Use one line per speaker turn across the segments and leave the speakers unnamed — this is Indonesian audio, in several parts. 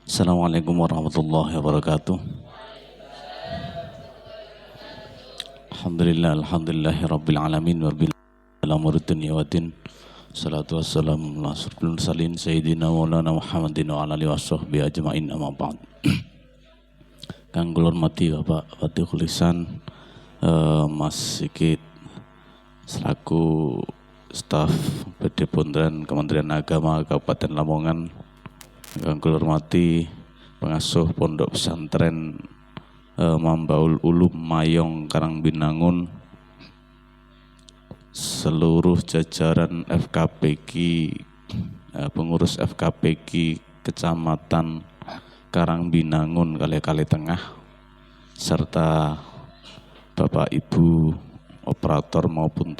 Assalamualaikum warahmatullahi wabarakatuh. Alhamdulillahi rabbil alamin wa bil amri dunya waddin. Salatu wassalamu ala asyrofil mursalin sayyidina maulana Muhammadin wa ala alihi washabbihi ajmain amma ba'd. Kang kula hormati Bapak Fatihul Ihsan, Mas Sigit selaku staf PD Pontren Kementerian Agama Kabupaten Lamongan. Kang kula hormati pengasuh Pondok Pesantren Mambaul Ulum Mayong Karangbinangun, seluruh jajaran FKPG, pengurus FKPG Kecamatan Karangbinangun Kali Tengah, serta Bapak Ibu operator maupun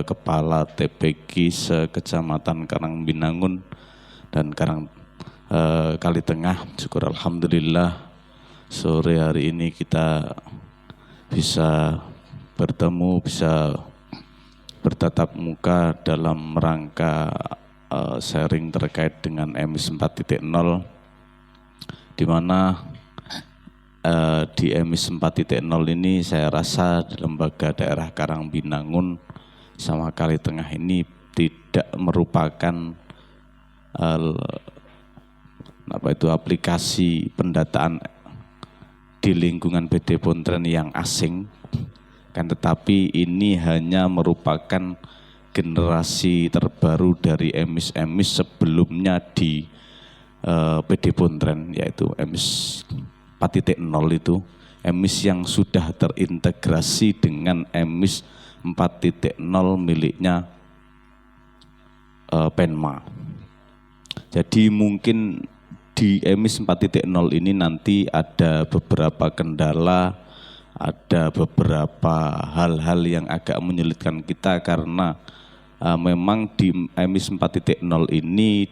kepala TPG se-Kecamatan Karangbinangun dan Kali Tengah. Syukur alhamdulillah sore hari ini kita bisa bertemu, bisa bertatap muka dalam rangka sharing terkait dengan EMIS 4.0, di mana di EMIS 4.0 ini saya rasa di lembaga daerah Karangbinangun sama Kali Tengah ini tidak merupakan aplikasi pendataan di lingkungan PD Pontren yang asing, kan, tetapi ini hanya merupakan generasi terbaru dari EMIS sebelumnya di PD Pontren, yaitu EMIS 4.0 itu EMIS yang sudah terintegrasi dengan EMIS 4.0 miliknya Penma. Jadi mungkin di EMIS 4.0 ini nanti ada beberapa kendala, ada beberapa hal-hal yang agak menyulitkan kita karena memang di EMIS 4.0 ini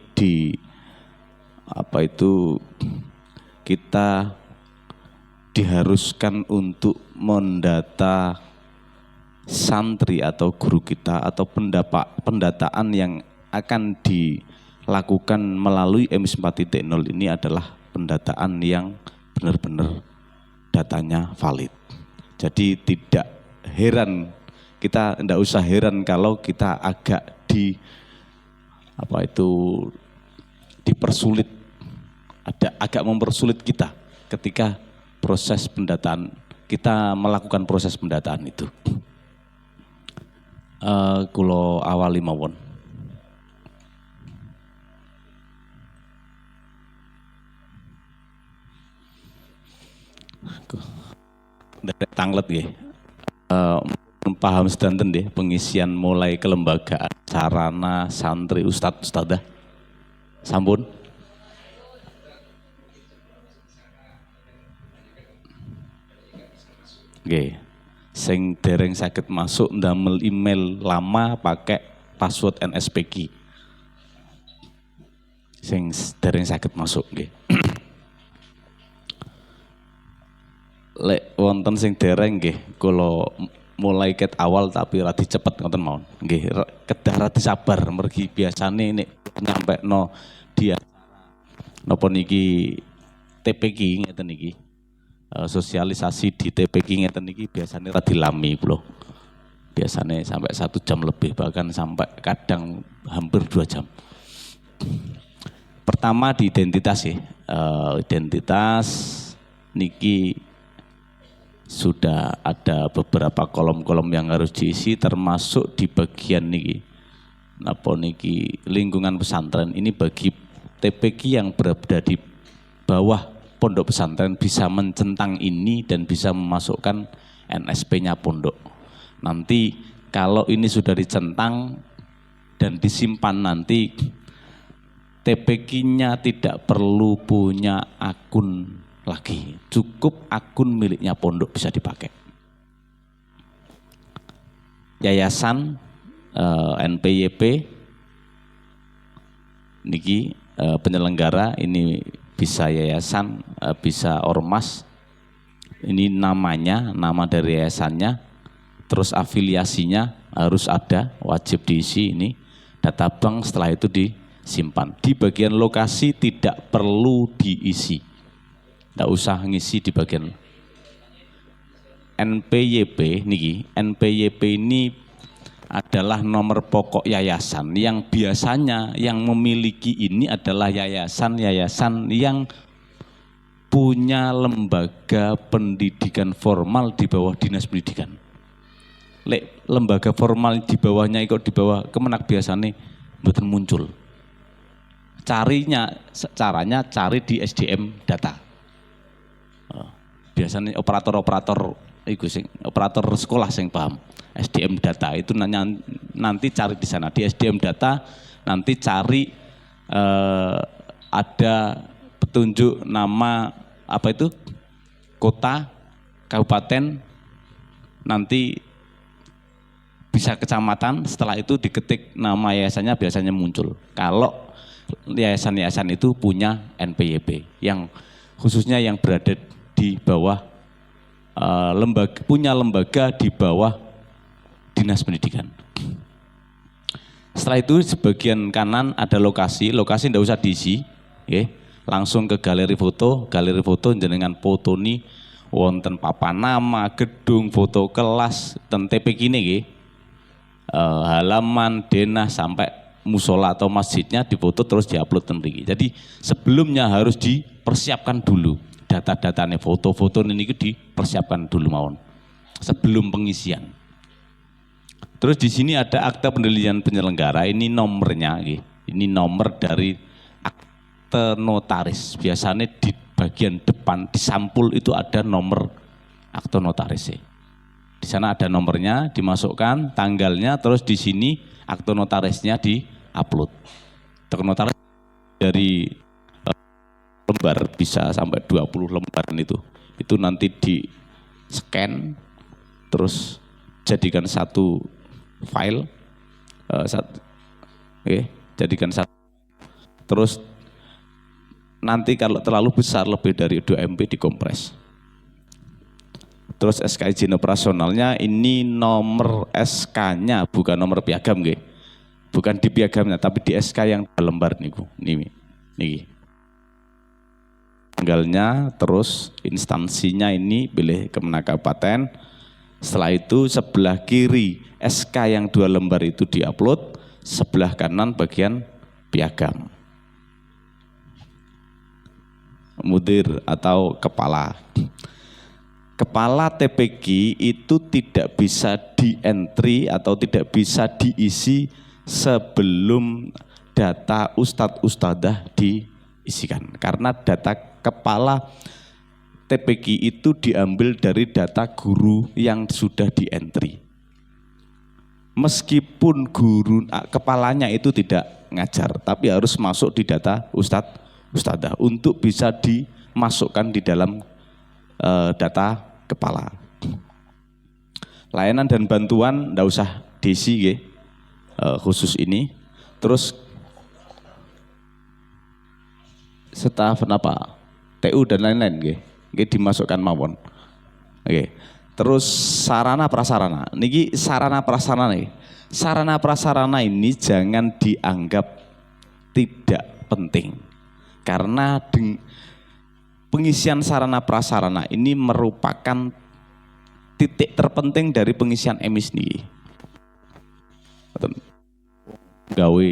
kita diharuskan untuk mendata santri atau guru kita, atau pendataan yang akan dilakukan melalui EMIS 4.0 ini adalah pendataan yang benar-benar datanya valid. Jadi tidak heran, kita tidak usah heran kalau kita agak dipersulit, agak mempersulit kita ketika proses pendataan, kita melakukan proses pendataan itu. Kulo awali mawon. Dari tanglet ya, paham sedanten deh pengisian mulai kelembagaan sarana santri ustadzah sampun. Oke, sing dereng sakit masuk ndamel email lama pakai password NSPG. Sing dereng sakit masuk nggih. Lek wonten sing dereng nggih, kula mulai ket awal tapi radi cepet ngoten mawon. Nggih, kedah radi sabar mergi biasane nek nyampekno dia napa niki TPG ngeten niki. Sosialisasi di TPG ngeten niki biasane radi lami kula. Biasane sampai 1 jam lebih, bahkan sampai kadang hampir 2 jam. Pertama di identitas ya. Identitas niki sudah ada beberapa kolom-kolom yang harus diisi, termasuk di bagian niki napa niki lingkungan pesantren ini. Bagi TPG yang berada di bawah pondok pesantren bisa mencentang ini dan bisa memasukkan NSP-nya pondok. Nanti kalau ini sudah dicentang dan disimpan, nanti TPG-nya tidak perlu punya akun lagi, cukup akun miliknya pondok bisa dipakai. Yayasan NPYP niki penyelenggara ini bisa yayasan, bisa ormas. Ini namanya, nama dari yayasannya, terus afiliasinya harus ada, wajib diisi ini data bank. Setelah itu simpan. Di bagian lokasi tidak perlu diisi, tidak usah ngisi di bagian NPYP. NPYP ini adalah nomor pokok yayasan yang biasanya yang memiliki ini adalah yayasan-yayasan yang punya lembaga pendidikan formal di bawah dinas pendidikan. Lembaga formal di bawahnya ikut di bawah Kemenak biasanya mboten muncul. Caranya cari di SDM data. Biasanya operator sekolah sing paham. SDM data itu nanti cari di sana, di SDM data nanti cari ada petunjuk nama apa itu kota, kabupaten, nanti bisa kecamatan. Setelah itu diketik nama yayasannya biasanya muncul. Kalau yayasan-yayasan itu punya NPYP yang khususnya yang berada di bawah punya lembaga di bawah dinas pendidikan. Setelah itu sebagian kanan ada lokasi tidak usah diisi, okay. Langsung ke galeri foto jenengan foto nih wonten papan nama, gedung, foto kelas, ten TPQ ini, halaman, denah sampai musola atau masjidnya difoto terus diupload ten mriki. Jadi sebelumnya harus dipersiapkan dulu data-datanya, foto-foto ini dipersiapkan dulu mawon sebelum pengisian. Terus di sini ada akta pendahuluan penyelenggara, ini nomornya, ini nomor dari akte notaris. Biasanya di bagian depan di sampul itu ada nomor akte notaris. Di sana ada nomornya, dimasukkan tanggalnya, terus di sini akte notarisnya di-upload. Akte notaris dari lembar bisa sampai 20 lembaran itu nanti di scan terus jadikan satu file, jadikan satu, terus nanti kalau terlalu besar lebih dari 2 MB dikompres. Terus SK izin operasionalnya ini nomor SK-nya bukan nomor piagam, bukan di piagamnya tapi di SK yang lembar niku, nih tanggalnya, terus instansinya ini pilih Kemenak Kabupaten. Setelah itu sebelah kiri SK yang 2 lembar itu diupload, sebelah kanan bagian piagam. Mudir atau kepala. Kepala TPQ itu tidak bisa di-entry atau tidak bisa diisi sebelum data ustadz ustadzah diisikan. Karena data kepala TPQ itu diambil dari data guru yang sudah di-entry. Meskipun guru kepalanya itu tidak ngajar, tapi harus masuk di data ustadzah untuk bisa dimasukkan di dalam data kepala. Layanan dan bantuan ndak usah diisi, khusus ini. Terus staf apa? TU dan lain-lain, dimasukkan mawon. Terus sarana prasarana. Niki sarana prasarana nih. Sarana prasarana ini jangan dianggap tidak penting. Karena pengisian sarana prasarana ini merupakan titik terpenting dari pengisian emis nih. Gawe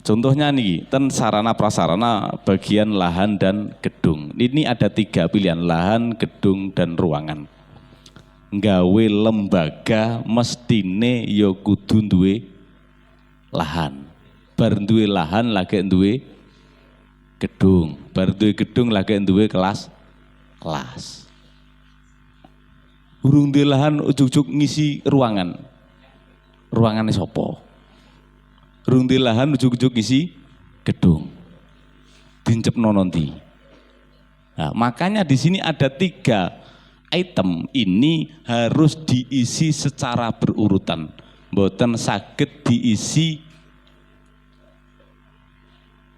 contohnya nih, sarana prasarana bagian lahan dan gedung. Ini ada 3 pilihan, lahan, gedung, dan ruangan. Gawe lembaga mestine ya kudu duwe lahan. Bar duwe lahan lagi duwe gedung. Bar duwe gedung lagi duwe kelas. Urung duwe lahan ujug-ujug ngisi ruangan. Ruangannya sopo? Urung duwe lahan ujug-ujug ngisi gedung. Dincepno nanti. Nah, makanya di sini ada 3 item ini harus diisi secara berurutan. Mboten saged diisi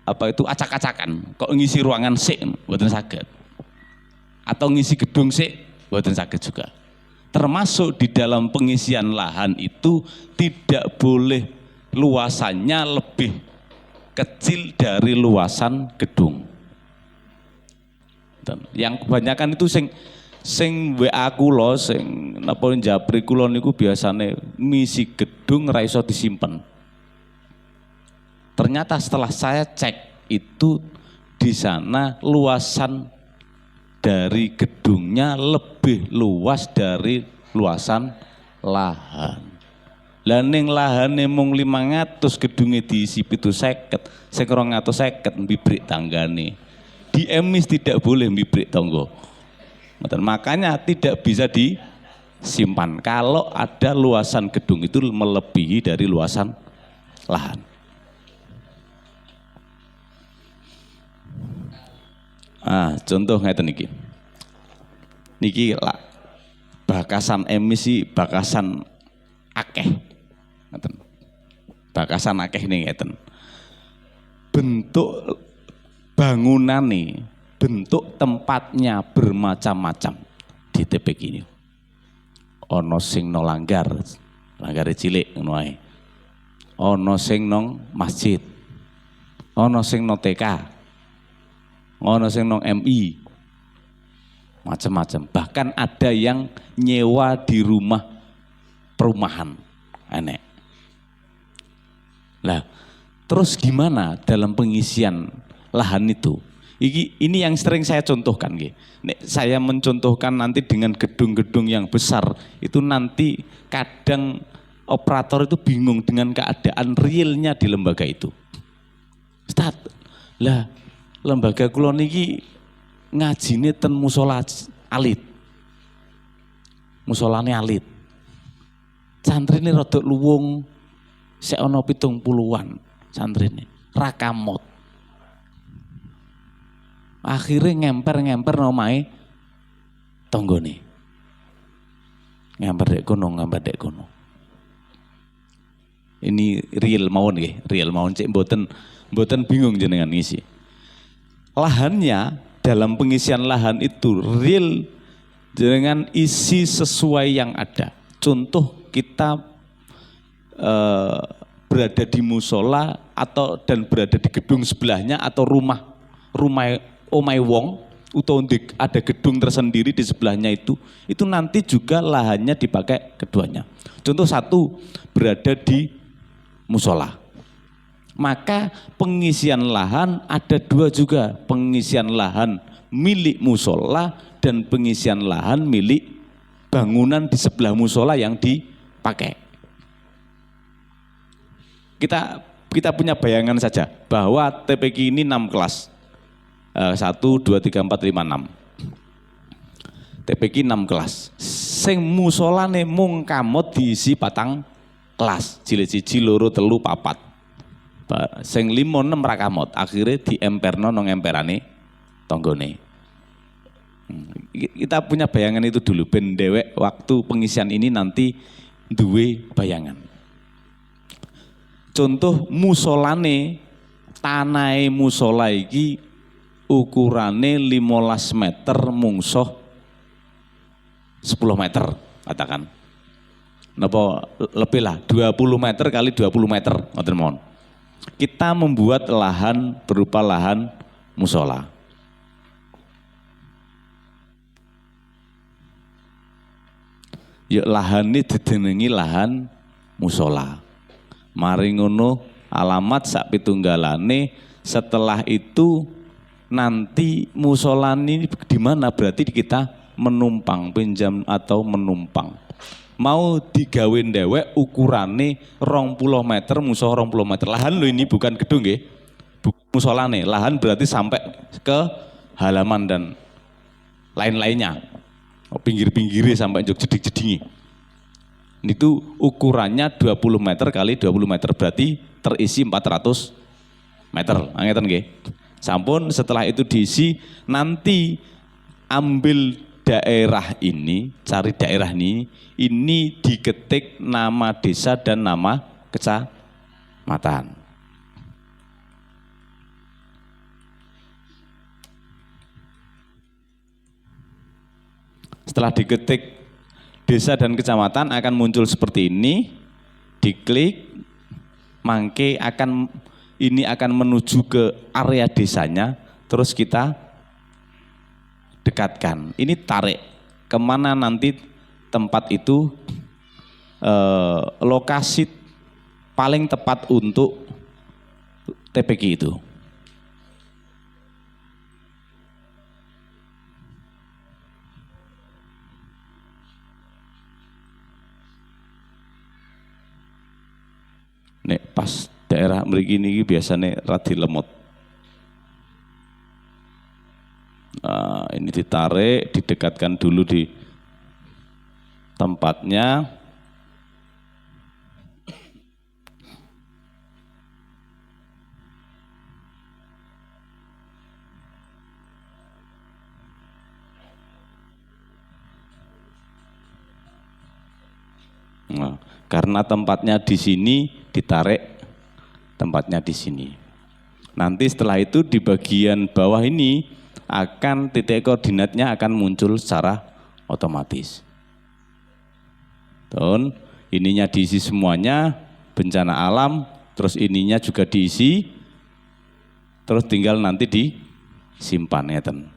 apa itu acak-acakan. Kok ngisi ruangan sik mboten saged. Atau ngisi gedung sik mboten saged juga. Termasuk di dalam pengisian lahan itu tidak boleh luasannya lebih kecil dari luasan gedung. Dan yang kebanyakan itu sing WA kula sing napa njabri kula niku biasane misi gedung ra iso disimpen. Ternyata setelah saya cek itu di sana luasan dari gedungnya lebih luas dari luasan lahan. Lah ning lahane mung 500 gedunge diisi 750, sing 250 mbibrik tanggane. Di emis tidak boleh mbibrik tangga. Makanya tidak bisa disimpan kalau ada luasan gedung itu melebihi dari luasan lahan. Contoh ngeten iki. Niki lah bakasan emisi bakasan akeh. Ngeten. Bakasan akeh ning ngeten. Bentuk bangunane, bentuk tempatnya bermacam-macam di TPK ini. Ono sing no langgare cilik ngono ae. Ono sing nang masjid. Ono sing no TK. Ono sing nang MI. Macam-macam. Bahkan ada yang nyewa di rumah perumahan. Enek. Lah, terus gimana dalam pengisian lahan itu? Ini yang sering saya contohkan. Saya mencontohkan nanti dengan gedung-gedung yang besar, itu nanti kadang operator itu bingung dengan keadaan realnya di lembaga itu. Ustaz, lah lembaga kula niki ngajine ten musola alit. Musolane alit. Santrine rada luwung, sik ana 70-an santrine, rakamot. Akhirnya ngemper omahe tanggane. Ngemper dek kono. Ini real mawon nggih, real mawon cek mboten bingung jenengan ngisi. Lahannya dalam pengisian lahan itu real dengan isi sesuai yang ada. Contoh kita berada di musola dan berada di gedung sebelahnya atau rumah omai wong atau ada gedung tersendiri di sebelahnya itu nanti juga lahannya dipakai keduanya. Contoh satu berada di musola. Maka pengisian lahan ada dua juga, pengisian lahan milik musola dan pengisian lahan milik bangunan di sebelah musola yang dipakai. Kita punya bayangan saja bahwa TPK ini 6 kelas. 1, 2, 3, 4, 5, 6. TPK 6 kelas. Sing musolane mung kamot diisi 4 kelas. Jilid 1, 2, 3, 4. Sing 5, 6 ra kamot. Akhirnya diemperno nang emperane tanggane. Kita punya bayangan itu dulu ben dhewek waktu pengisian ini nanti duwe bayangan. Contoh musolane, tanahe musola iki ukurane 15 meter mungsuh 10 meter katakan. Napa lebih lah 20 meter kali 20 meter ngoten mawon. Kita membuat lahan berupa lahan musola. Ya lahan ini dijenengi lahan musola. Mari ngono alamat sak pitunggalane, setelah itu nanti musola ini di mana berarti kita menumpang, pinjam atau menumpang. Mau digawe dhewek ukurane 20 meter musoh 20 meter. Lahan lo ini bukan gedung nggih. Musolane, lahan berarti sampai ke halaman dan lain-lainnya. Pinggir-pinggirnya sampai jeding-jedingi. Itu ukurannya 20 meter kali 20 meter berarti terisi 400 meter. Ngeten nggih. Sampun setelah itu diisi nanti ambil daerah ini, cari daerah ini diketik nama desa dan nama kecamatan. Setelah diketik desa dan kecamatan akan muncul seperti ini, diklik, mangke akan ini akan menuju ke area desanya, terus kita dekatkan. Ini tarik kemana nanti tempat itu lokasi paling tepat untuk TPQ itu. Nek pas daerah mriki niki biasanya radi lemot. Nah, ini ditarik, didekatkan dulu di tempatnya. Nah, karena tempatnya di sini, ditarik tempatnya di sini. Nanti setelah itu di bagian bawah ini akan titik koordinatnya akan muncul secara otomatis. Tuh, ininya diisi semuanya, bencana alam, terus ininya juga diisi, terus tinggal nanti disimpan ya ten.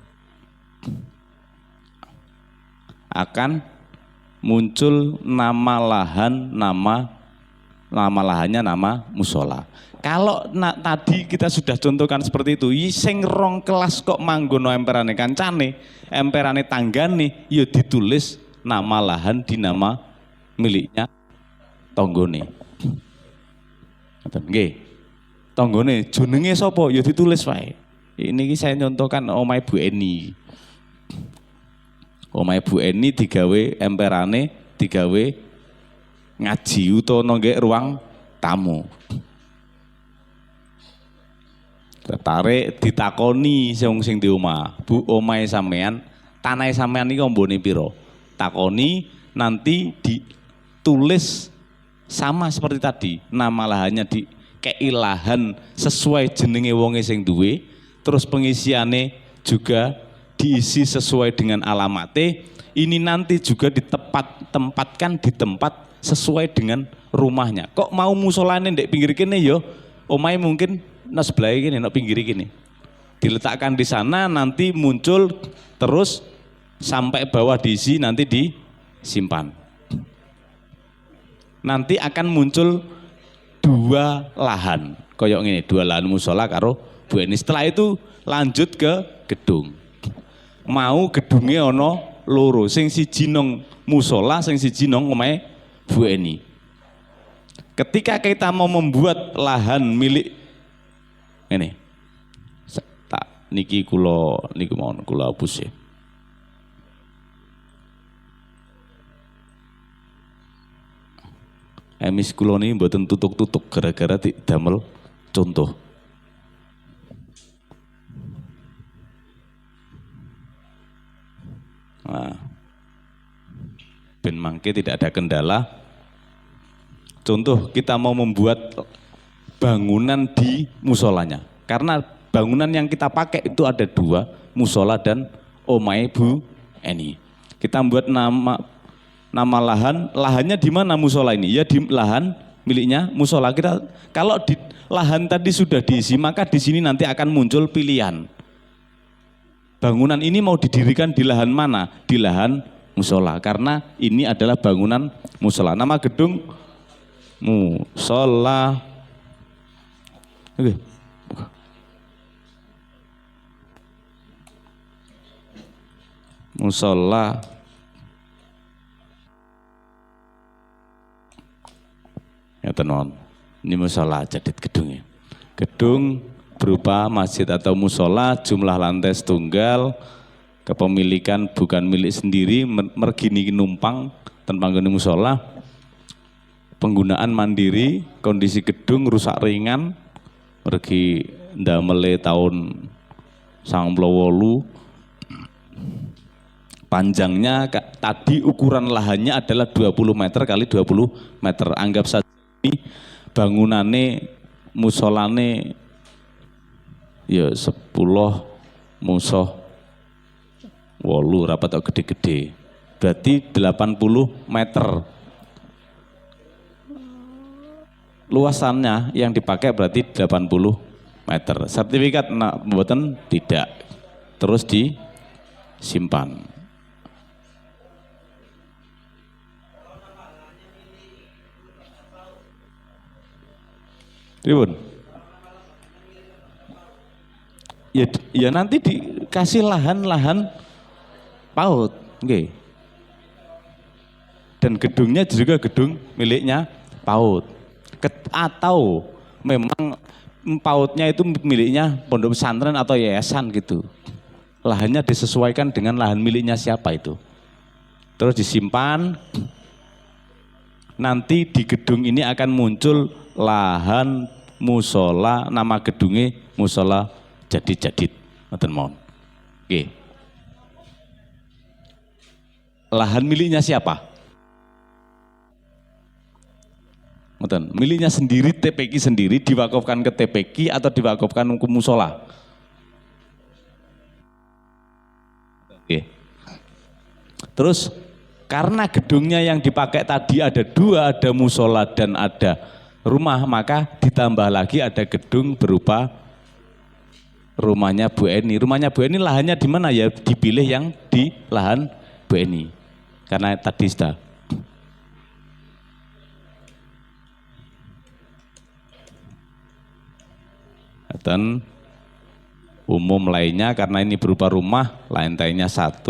Akan muncul nama lahan, nama lahannya nama musola. Kalau tadi kita sudah contohkan seperti itu, sing rong kelas kok manggono emperane kancane, emperane tanggane, ya ditulis nama lahan di nama miliknya tonggone. Nggih. Tonggone jenenge sapa ya ditulis wae. Ini saya contohkan omahe Bu Eni. Omahe Bu Eni digawe emperane, digawe ngaji utawa nggih ruang tamu. Tertarik ditakoni sing di omah, Bu omahe sampean, tanahe sampean iki ombone pira? Takoni nanti ditulis sama seperti tadi, nama lahannya dikei lahan sesuai jenenge wonge sing duwe, terus pengisiane juga diisi sesuai dengan alamatnya. Ini nanti juga ditempatkan di tempat sesuai dengan rumahnya. Kok mau musolane ndek pinggir kene ya, omahe mungkin nang sebelah kene, nang pinggir kene. Diletakkan di sana nanti muncul terus sampai bawah diisi nanti disimpan. Nanti akan muncul dua lahan, koyok ngene, dua lahan musola karo Bu Eni. Setelah itu lanjut ke gedung. Mau gedungnya ono loro, sing siji nang musola, sing siji nang omahe Bu Eni. Ketika kita mau membuat lahan milik ini, tak niki niku mau kula hapus ya. Emis kula niki mboten tutuk-tutuk gara-gara damel contoh. Nah, ben mangke tidak ada kendala. Contoh kita mau membuat bangunan di musolanya. Karena bangunan yang kita pakai itu ada dua, musola dan omahe Bu Eni. Kita membuat nama lahannya di mana musola ini? Ya di lahan miliknya musola. Kita kalau di lahan tadi sudah diisi, maka di sini nanti akan muncul pilihan. Bangunan ini mau didirikan di lahan mana? Di lahan musola, karena ini adalah bangunan musola. Nama gedung musola. Oke. Musola ya tenon. Ini musola jadid gedungnya. Gedung berupa masjid atau musola, jumlah lantai setunggal, kepemilikan bukan milik sendiri, mergini numpang tanpa gini musola, penggunaan mandiri, kondisi gedung rusak ringan, mergi ndamele tahun 98, panjangnya tadi ukuran lahannya adalah 20 meter kali 20 meter, anggap saja ini bangunannya musolane ya 10 musoh 8 rapat gede-gede, berarti 80 meter. luasannya yang dipakai berarti 80 meter. Sertifikat mboten tidak. Terus disimpan. Ribun. Ya nanti dikasih lahan-lahan PAUD, okay. Dan gedungnya juga gedung miliknya PAUD. Atau memang PAUD-nya itu miliknya pondok pesantren atau yayasan gitu. Lahannya disesuaikan dengan lahan miliknya siapa itu. Terus disimpan. Nanti di gedung ini akan muncul lahan musola, nama gedungnya musola Jadid. Ngoten mawon. Oke. Lahan miliknya siapa? Ngoten, miliknya sendiri, TPQ sendiri diwakafkan ke TPQ atau diwakafkan ke musola? Oke. Terus karena gedungnya yang dipakai tadi ada dua, ada musola dan ada rumah, maka ditambah lagi ada gedung berupa rumahnya Bu Eni. Rumahnya Bu Eni lahannya di mana ya? Dipilih yang di lahan Bu Eni. Karena tadi sudah. Dan umum lainnya karena ini berupa rumah, lantainya 1,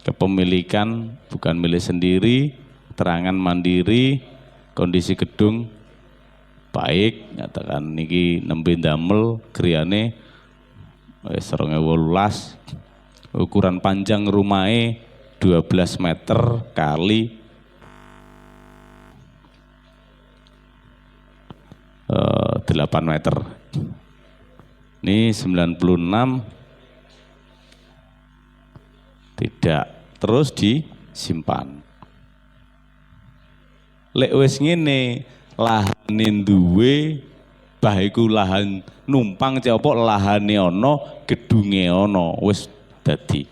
kepemilikan bukan milik sendiri, terangan mandiri, kondisi gedung baik, nyatakan niki nembe damel griyane wis 2018, ukuran panjang rumahnya 12 meter kali 8 meter. Ini 96 tidak, terus disimpan. Lek wis ngene lahane duwe bahiku lahan numpang copo lahane ono gedunge ono wis dadi.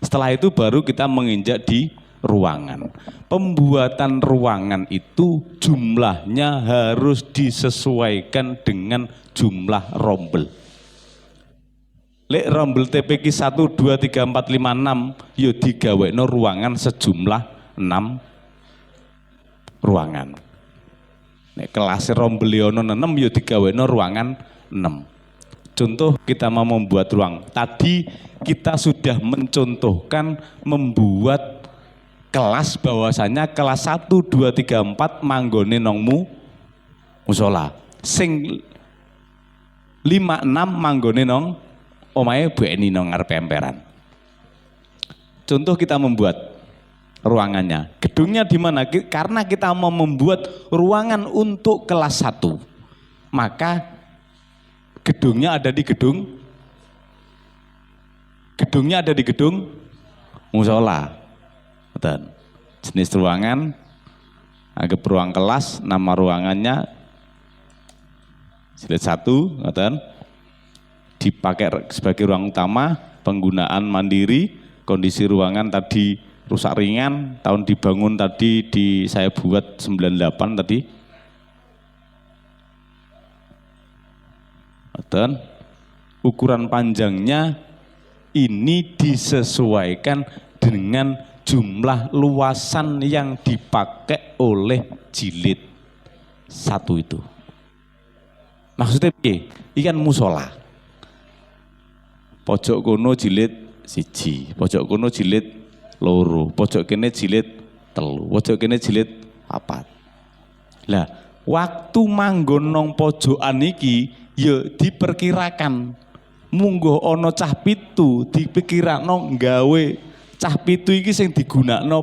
Setelah itu baru kita menginjak di ruangan. Pembuatan ruangan itu jumlahnya harus disesuaikan dengan jumlah rombel. Lek rombel TPQ 1, 2, 3, 4, 5, 6 ya digawekno ruangan sejumlah 6 ruangan. Nek kelas rombel ono 6 ya digawekno ruangan 6. Contoh kita mau membuat ruang. Tadi kita sudah mencontohkan membuat kelas bahwasanya kelas 1, 2, 3, 4 manggone nongmu musola. Sing 5, 6 manggone nong omahe Bu Eni nong ngarepe emperan. Contoh kita membuat ruangannya. Gedungnya di mana? Karena kita mau membuat ruangan untuk kelas 1. Maka gedungnya ada di gedung musola. Betul. Jenis ruangan anggap ruang kelas, nama ruangannya jilid 1, betul. Dipakai sebagai ruang utama, penggunaan mandiri, kondisi ruangan tadi rusak ringan, tahun dibangun tadi saya buat 98 tadi. Dan ukuran panjangnya ini disesuaikan dengan jumlah luasan yang dipakai oleh jilid 1 itu. Maksudnya ikan musola. Pojok kono jilid 1, pojok kono jilid 2, pojok kene jilid 3, pojok kene jilid 4. Lah, waktu manggon nang pojokan iki ya diperkirakan munggo ana cah 7 dipikirakno gawe cah 7 iki sing digunakno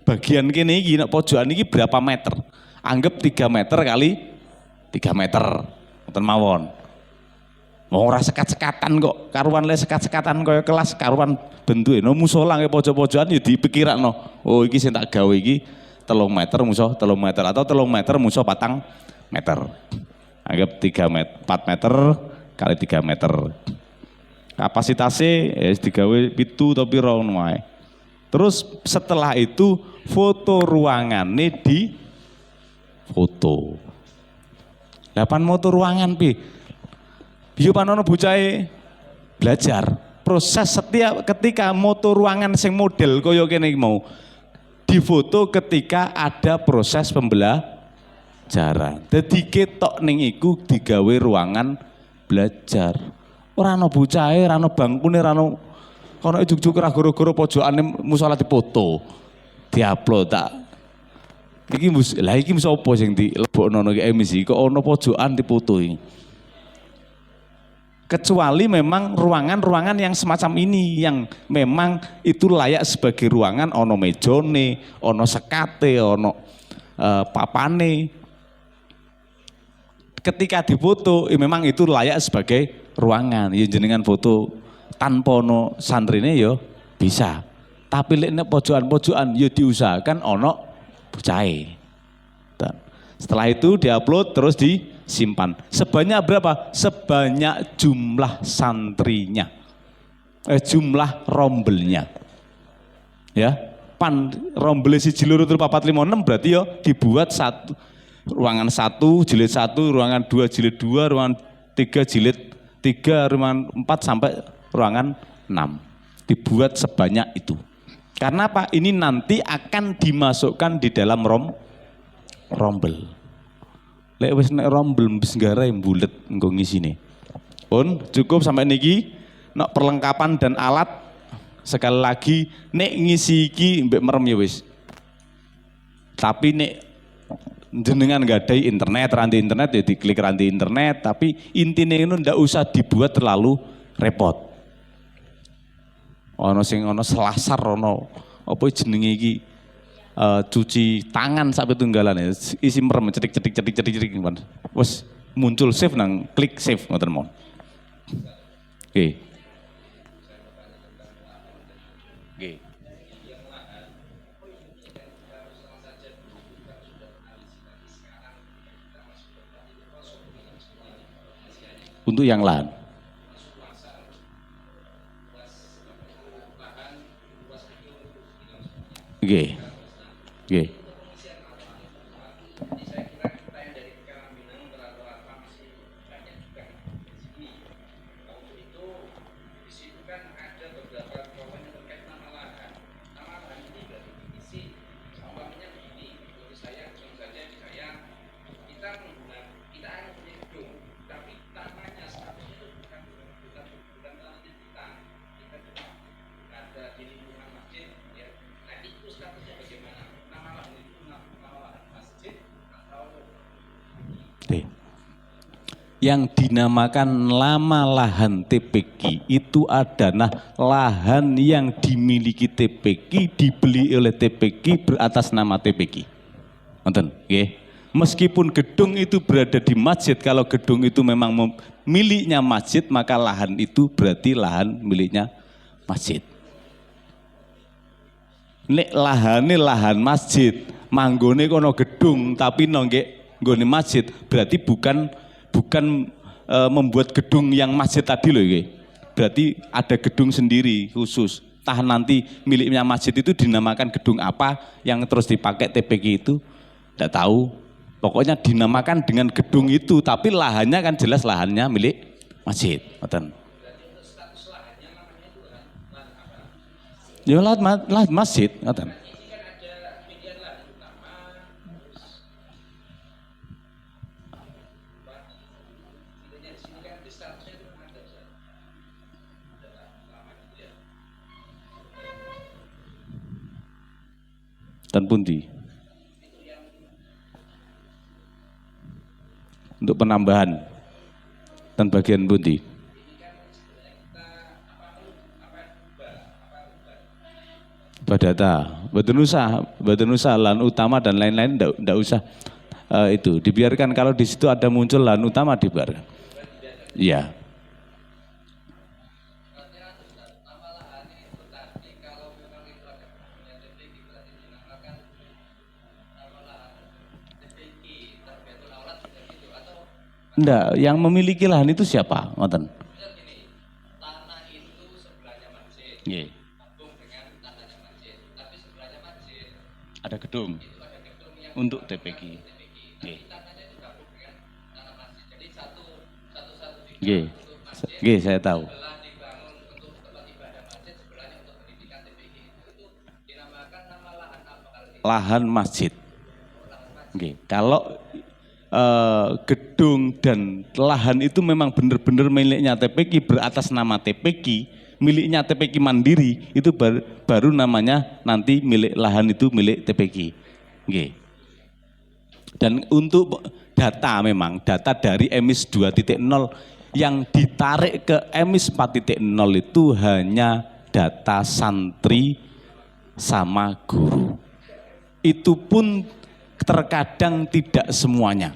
bagian kene iki nek pojokan iki berapa meter? Anggap 3 meter kali 3 meter. Ngoten mawon. Mau ora sekat-sekatan kok, karuan le sekat-sekatan kaya kelas karuan bentuke. No musola nggih pojok-pojokan ya dipikirakno. Oh iki sing tak gawe iki 3 meter muso 3 meter atau 3 meter muso 4 meter. Anggap 4 meter kali 3 meter. Kapasitasnya digawe 7 atau piro ngono wae. Terus setelah itu foto ruangannya di foto. Lapan moto ruangan pi. Biyo panono bocahe belajar. Proses setiap ketika moto ruangan sing model kaya kene mau difoto ketika ada proses pembelajaran. Dadi ketok ning iku digawe ruangan belajar. Ora ana bocahe, ora ana bangkune, ora ana kono juk-juk ra gara-gara pojokane musala dipoto. Diupload tak. Iki sapa sing dilebokno iki MC kok ana pojokan dipoto iki. Kecuali memang ruangan-ruangan yang semacam ini yang memang itu layak sebagai ruangan, ono mejone, ono sekate, ono papane. Ketika difoto memang itu layak sebagai ruangan. Ya jenengan foto tanpa ono santrine ya bisa. Tapi lek nek pojokan-pojokan ya diusahakan ono bocahe. Setelah itu diupload terus disimpan. Sebanyak berapa? Sebanyak jumlah santrinya. Jumlah rombelnya. Ya, rombel siji loro telu papat lima enam berarti ya dibuat satu ruangan 1 jilid 1, ruangan 2 jilid 2, ruangan 3 jilid 3, ruangan 4 sampai ruangan 6. Dibuat sebanyak itu. Karena apa? Ini nanti akan dimasukkan di dalam rombel. Lek wis nek rombel wis nggarai bulet engko ngisine. Pun cukup sampai niki nek perlengkapan dan alat sekali lagi nek ngisi iki mbek merem ya wis. Tapi nek jenengan nggadahi internet, ranti internet ya diklik ranti internet, tapi intinya itu ndak usah dibuat terlalu repot. Ono sing ono selasar ono apa jenenge iki cuci tangan sampai tunggalan ya, isi merem cetik wes muncul save nang klik save ngoten mon. Oke. Oke. Untuk yang lain. Oke. Oke. Yang dinamakan nama lahan TPQ itu adalah lahan yang dimiliki TPQ, dibeli oleh TPQ beratas nama TPQ. Nonton, okay. Meskipun gedung itu berada di masjid, kalau gedung itu memang miliknya masjid, maka lahan itu berarti lahan miliknya masjid. Nek lahane lahan masjid, manggone kono gedung, tapi nongge nggone masjid, berarti bukan membuat gedung yang masjid tadi loh ya. Berarti ada gedung sendiri khusus. Tah nanti miliknya masjid itu dinamakan gedung apa yang terus dipakai TPQ itu tidak tahu. Pokoknya dinamakan dengan gedung itu, tapi lahannya kan jelas lahannya milik masjid. Ya lahan masjid, ngoten. Dan pundi untuk penambahan dan bagian pundi badata badan usaha lahan utama dan lain-lain ndak usah itu dibiarkan. Kalau di situ ada muncul lahan utama dibiarkan. Iya. Enggak, yang memiliki lahan itu siapa? Ngoten. Tanah itu sebelahnya masjid. Nggih. Kampung dengan tanahnya masjid. Tapi sebelahnya masjid ada gedung. Itu ada gedung yang untuk TPQ. Nggih. Tanahnya itu gabung dengan tanah Nggih. Nggih, saya tahu. Lahan masjid. Nggih. Kalau gedung dan lahan itu memang benar-benar miliknya TPQ, beratas nama TPQ, miliknya TPQ Mandiri, itu baru namanya nanti milik lahan itu milik TPQ. Nggih. Dan untuk data memang data dari emis 2.0 yang ditarik ke emis 4.0 itu hanya data santri sama guru. Itu pun terkadang tidak semuanya.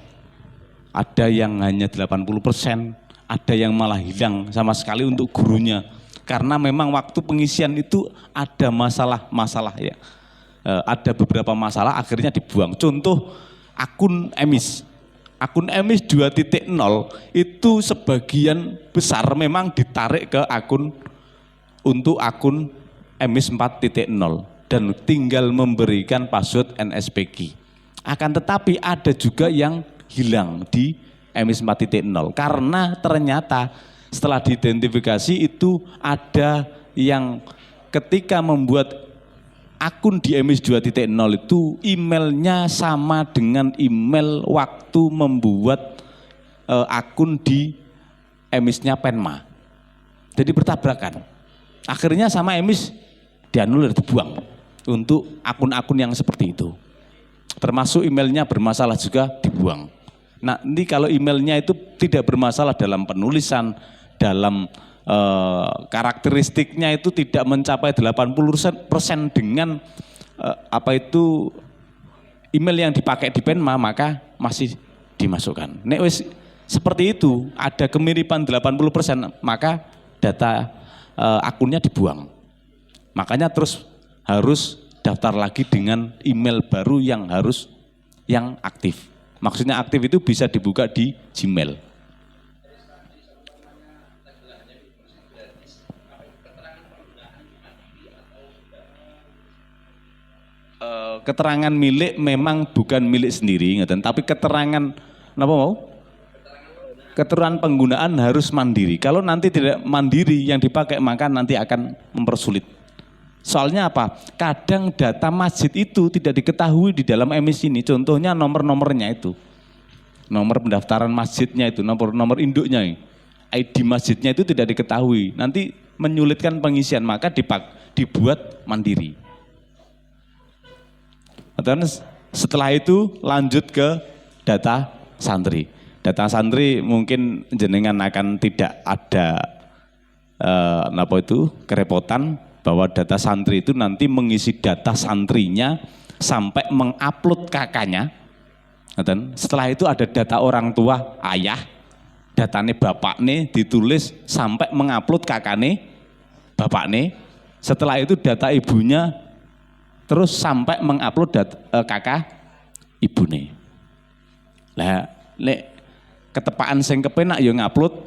Ada yang hanya 80%, ada yang malah hilang sama sekali untuk gurunya. Karena memang waktu pengisian itu ada masalah-masalah ya. Ada beberapa masalah akhirnya dibuang. Contoh akun emis. Akun emis 2.0 itu sebagian besar memang ditarik ke akun untuk akun emis 4.0 dan tinggal memberikan password NSPG. Akan tetapi ada juga yang hilang di emis 4.0 karena ternyata setelah diidentifikasi itu ada yang ketika membuat akun di emis 2.0 itu emailnya sama dengan email waktu membuat akun di emisnya Penma. Jadi bertabrakan. Akhirnya sama emis dianulir, dibuang untuk akun-akun yang seperti itu. Termasuk emailnya bermasalah juga dibuang. Nah, ini kalau emailnya itu tidak bermasalah dalam penulisan, dalam karakteristiknya itu tidak mencapai 80% dengan email yang dipakai di Penma, maka masih dimasukkan. Nek wis seperti itu, ada kemiripan 80%, maka data akunnya dibuang. Makanya terus harus daftar lagi dengan email baru yang aktif. Maksudnya aktif itu bisa dibuka di Gmail. Keterangan milik memang bukan milik sendiri, tapi keterangan apa mau? Keterangan penggunaan harus mandiri. Kalau nanti tidak mandiri yang dipakai maka nanti akan mempersulit. Soalnya apa? Kadang data masjid itu tidak diketahui di dalam emis ini. Contohnya nomor-nomornya itu. Nomor pendaftaran masjidnya itu, nomor induknya. ID masjidnya itu tidak diketahui. Nanti menyulitkan pengisian, maka dibuat mandiri. Dan setelah itu lanjut ke data santri. Data santri mungkin jenengan akan tidak ada kerepotan bahwa data santri itu nanti mengisi data santrinya sampai mengupload kakaknya. Setelah itu ada data orang tua ayah, datanya bapaknya ditulis sampai mengupload kakaknya bapaknya. Setelah itu data ibunya terus sampai mengupload kakak ibune. Lah lek ketepaan sing kepenak yo ngupload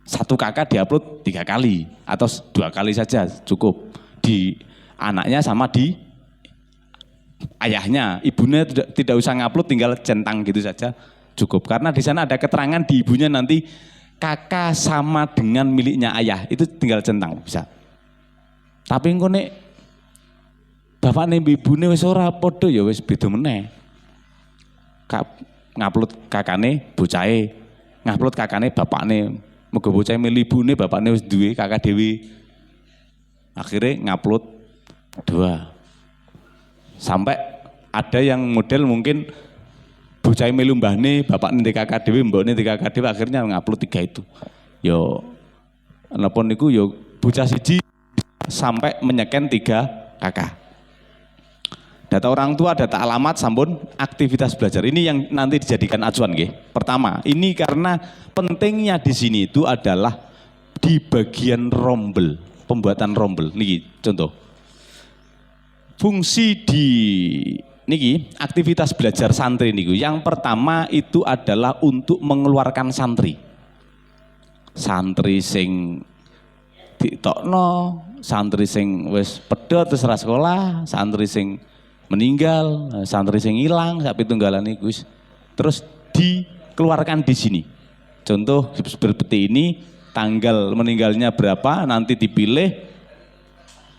satu kakak diupload 3 kali atau 2 kali saja cukup, di anaknya sama di ayahnya. Ibunya tidak usah ngupload, tinggal centang gitu saja cukup, karena di sana ada keterangan di ibunya nanti kakak sama dengan miliknya ayah, itu tinggal centang bisa. Tapi engko nek bapakne ibune wis ora padha ya wis beda meneh. Ngupload kakane bocahe, ngupload kakane bapakne. Muga bocah milih ibune, bapakne wis duwe kakak dhewe. Akhirnya ngupload 2. Sampai ada yang model mungkin bocah milih mbahne, bapakne ndek kakak dhewe, mbokne ndek kakak dhewe, akhirnya ngupload 3 itu. Yo napa niku yo bocah siji sampai menyeken 3 kakak. Data orang tua, data alamat, sampun aktivitas belajar. Ini yang nanti dijadikan acuan nggih. Pertama, ini karena pentingnya di sini itu adalah di bagian rombel, pembuatan rombel. Niki contoh. Fungsi di niki aktivitas belajar santri niku. Yang pertama itu adalah untuk mengeluarkan santri. Santri sing ditokno, santri sing wis pedhot terus ra sekolah, santri sing meninggal, santri sing hilang, sapi tunggalan itu terus dikeluarkan di sini. Contoh seperti ini, tanggal meninggalnya berapa, nanti dipilih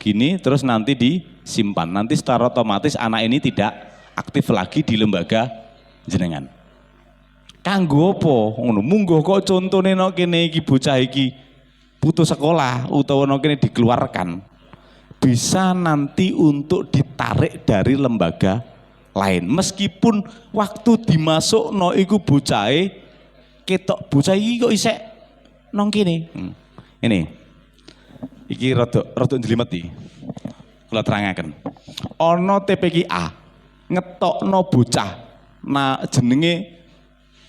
gini, terus nanti disimpan. Nanti secara otomatis anak ini tidak aktif lagi di lembaga jenengan. Kanggo apa? Ngono, munggo kok contone nek kene iki bocah iki putus sekolah utawa nek kene dikeluarkan. Bisa nanti untuk ditarik dari lembaga lain. Meskipun waktu dimasukno iku bocahe ketok bocah iki kok isek nang kene. Ini. Iki rada njlimet iki. Kula terangaken. Ana TPQ A ngetokno bocah jenenge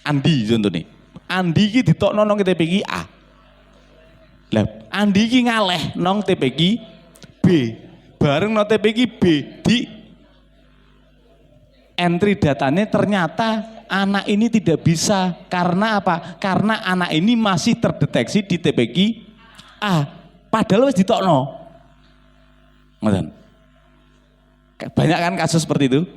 Andi contone. Andi iki ditokno nang TPQ A. Lah Andi iki ngaleh nang TPQ B. Bareng nang TPQ B di entry datanya ternyata anak ini tidak bisa. Karena apa? Karena anak ini masih terdeteksi di TPQ A. Padahal wis ditokno. Ngoten. Banyak kan kasus seperti itu?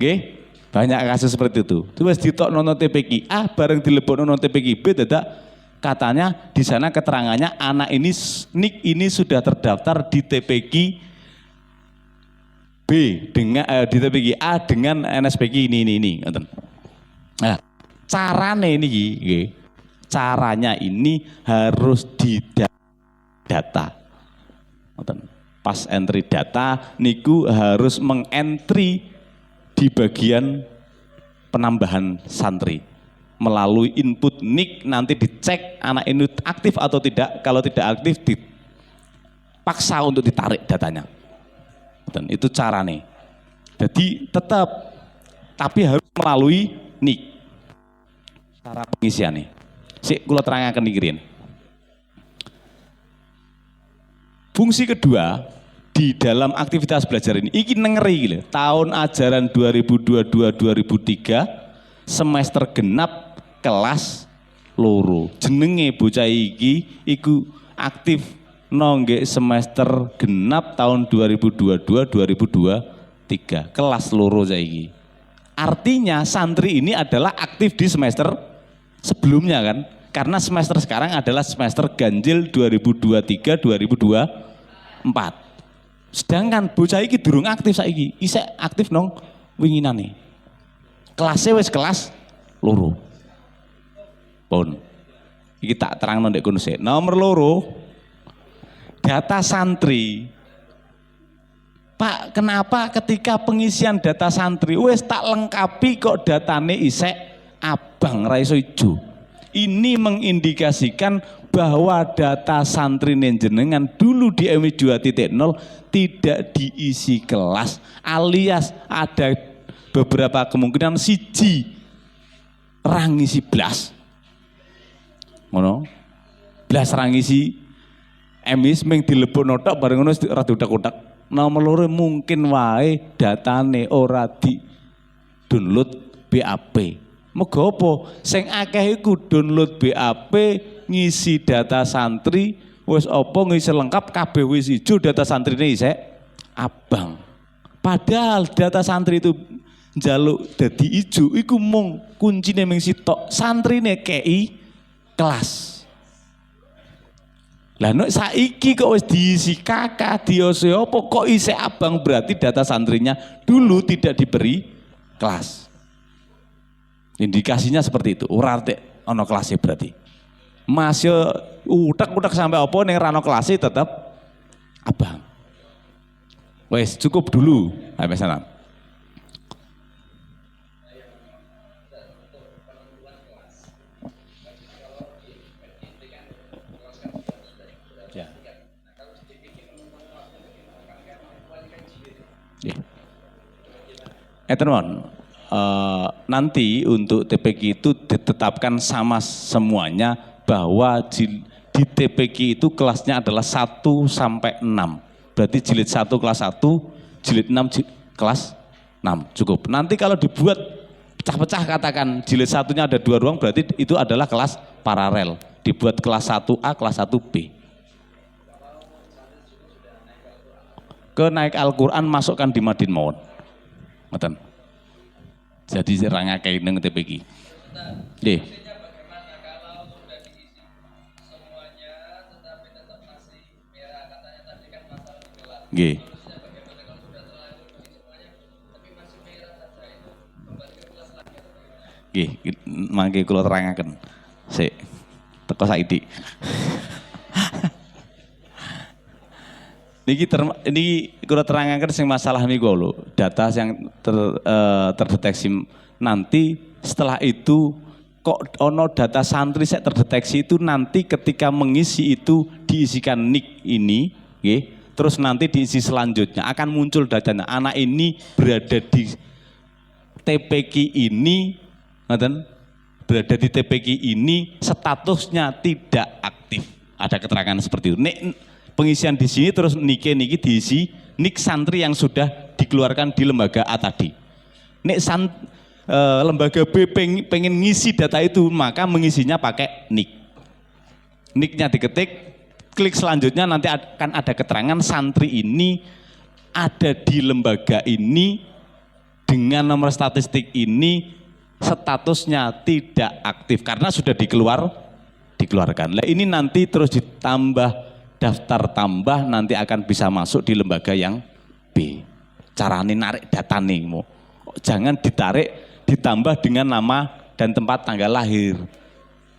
Nggih? Banyak kasus seperti itu. Wis ditokno nang TPQ A bareng dilebokno nang TPQ B dadak katanya di sana keterangannya anak ini nik ini sudah terdaftar di TPQ B dengan di TPQ A dengan NSPQ ini. Nah, carane ini, caranya ini harus didata. Pas entry data, niku harus mengentry di bagian penambahan santri melalui input nik, nanti dicek anak ini aktif atau tidak. Kalau tidak aktif dipaksa untuk ditarik datanya. Dan itu carane. Jadi tetap tapi harus melalui nik. Cara pengisiannya. Sik kula terangaken iki riyen. Fungsi kedua di dalam aktivitas belajar ini, iki ngeri iki lho. Tahun ajaran 2022-2003 semester genap kelas loro. Jenenge bocah iki iku aktif nongge semester genap tahun 2022-2023 kelas loro saiki. Artinya santri ini adalah aktif di semester sebelumnya kan, karena semester sekarang adalah semester ganjil 2023-2024. Sedangkan bocah iki durung aktif saiki, isek aktif nong winginane. Kelasnya wis kelas loro. Pun. Iki tak terangno ndek kono sik. Nomor loro, data santri. Pak, kenapa ketika pengisian data santri wis tak lengkapi kok datane isek abang ra iso ijo. Ini mengindikasikan bahwa data santri jenengan dulu di MI 2.0 tidak diisi kelas, alias ada beberapa kemungkinan siji ra ngisi blas. Ngono. Blas ra ngisi MI mung dilebokno tok bareng ngono ra diutak-utak. Nomor loro mungkin wae datane ora di download BAP. Moga apa? Sing akeh iku download BAP, ngisi data santri, wis apa ngisi lengkap kabeh wis ijo, data santrine isek abang. Padahal data santri itu njaluk dadi ijo iku mung kuncine mung sitok, santrine kei kelas. Lah nek saiki kok wis diisi kakak, diose apa kok isek abang, berarti data santrinya dulu tidak diberi kelas. Indikasinya seperti itu, ora ono kelasnya berarti. Masih utak-utak sampai apa ning rano kelasnya tetap abang. Wes cukup dulu, sampai sana. Teman, nanti untuk TPQ itu ditetapkan sama semuanya bahwa di TPQ itu kelasnya adalah 1 sampai 6. Berarti jilid 1 kelas 1, jilid 6 kelas 6. Cukup. Nanti kalau dibuat pecah-pecah katakan jilid 1-nya ada 2 ruang, berarti itu adalah kelas paralel. Dibuat kelas 1A, kelas 1B. Ke naik Al-Quran masukkan di Madin Mawon. Ngoten. Jadi serang akeh ning TPQ. Nggih. Nggih. Nggih, mangke kula terangaken. Sik. Teko saiki. Niki kula terangaken sing masalah niku lho, data yang terdeteksi nanti setelah itu kok ono data santri saya terdeteksi itu nanti ketika mengisi itu diisikan nik ini, nggih. Terus nanti diisi selanjutnya akan muncul datanya. Anak ini berada di TPQ ini, berada di TPQ ini statusnya tidak aktif. Ada keterangan seperti itu. Nek pengisian di sini terus niki diisi nik santri yang sudah dikeluarkan di lembaga A tadi. Nek lembaga B pengen ngisi data itu maka mengisinya pakai nik. Niknya diketik. Klik selanjutnya nanti akan ada keterangan santri ini ada di lembaga ini dengan nomor statistik ini statusnya tidak aktif karena sudah dikeluarkan. Nah, ini nanti terus ditambah daftar tambah nanti akan bisa masuk di lembaga yang B. Carane narik data nih, jangan ditambah dengan nama dan tempat tanggal lahir.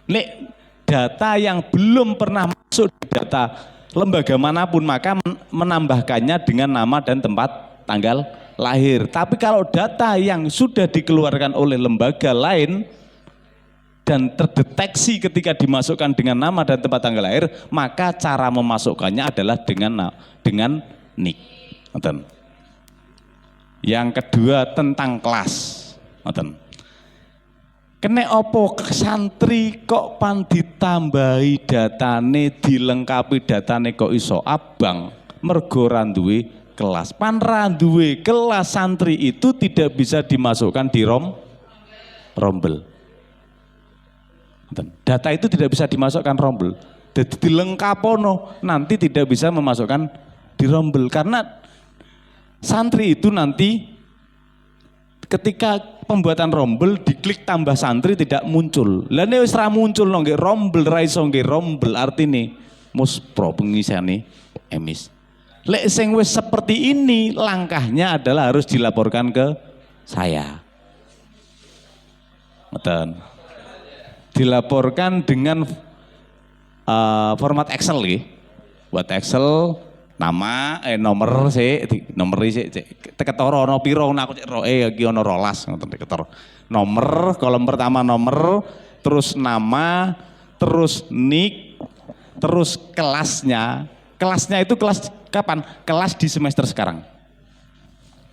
Nek data yang belum pernah masuk di data lembaga manapun maka menambahkannya dengan nama dan tempat tanggal lahir. Tapi kalau data yang sudah dikeluarkan oleh lembaga lain dan terdeteksi ketika dimasukkan dengan nama dan tempat tanggal lahir, maka cara memasukkannya adalah dengan nik. Yang kedua tentang kelas. Kene opo santri kok pan ditambahi datane, dilengkapi datane kok iso abang, mergo ra duwe kelas. Pan ra duwe kelas santri itu tidak bisa dimasukkan di rombel. Data itu tidak bisa dimasukkan rombel. Jadi dilengkapono nanti tidak bisa memasukkan di rombel karena santri itu nanti ketika pembuatan rombel diklik tambah santri tidak muncul. Lah nek wis ra muncul nang nggih rombel ra iso nggih rombel artine muspro pengisiane emis. Lek sing wis seperti ini langkahnya adalah harus dilaporkan ke saya. Ngoten. Dilaporkan dengan format Excel nggih. Buat Excel nama nomor ketara ana pira aku cek iki ana 12 ngoten ketara. Nomor kolom pertama nomor, terus nama, terus nik, terus kelasnya. Kelasnya itu kelas kapan? Kelas di semester sekarang.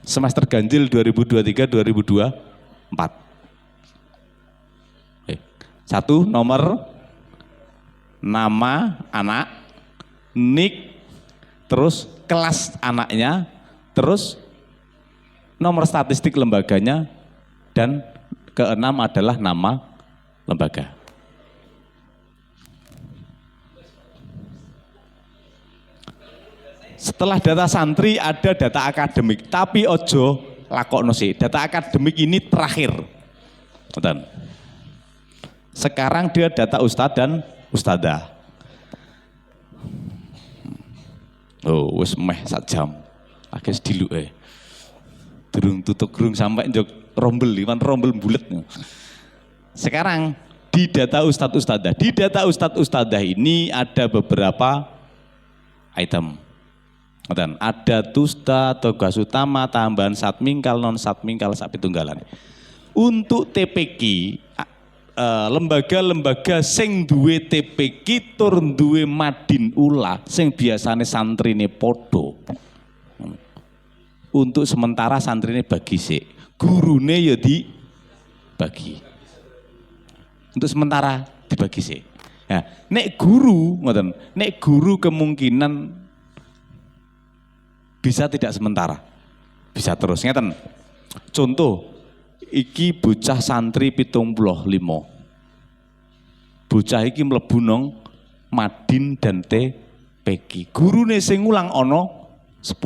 Semester ganjil 2023-2024. Satu nomor, nama anak, nik, terus kelas anaknya, terus nomor statistik lembaganya, dan keenam adalah nama lembaga. Setelah data santri ada data akademik, tapi ojo lakokno sih. Data akademik ini terakhir. Sekarang dia data ustadz dan ustadzah. Oh, wis meh sak jam. Akeh diluke. Durung tutuk durung sampai njok rombel, liwan rombel bulet. Sekarang di data ustadz ustadzah. Di data ustadz ustadzah ini ada beberapa item. Ada tusta, tugas utama, tambahan satmingkal, non satmingkal, sapitunggalan. Untuk TPQ lembaga-lembaga sing duwe TPQ tur duwe madin ula sing biasane santrine podo. Untuk sementara santrine bagi sik, gurune ya dibagi. Untuk sementara dibagi sik. Nah, nek guru ngoten, nek guru kemungkinan bisa tidak sementara. Bisa terus ngeten. Contoh iki bocah santri 75. Bocah iki mlebu nang madin dan TPQ. Gurune sing ngulang ana 10.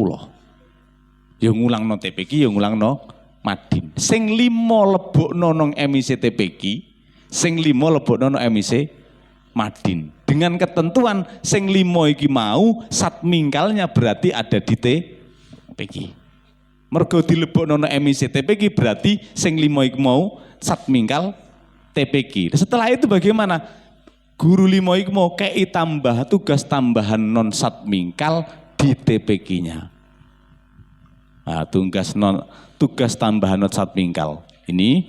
Ya ngulangno TPQ, ya ngulangno madin. Sing 5 lebokno nang MIC TPQ, sing 5 lebokno nang MIC
Madin. Dengan ketentuan sing 5 iki mau satmingkalnya berarti ada di TPQ. Mergo dilebokno nang emisi TPQ berarti sing 5 iki mau satmingkal TPQ. Setelah itu bagaimana? Guru 5 iki mau kei tambah tugas tambahan non satmingkal di TPQ-nya. Nah, tugas tambahan non satmingkal ini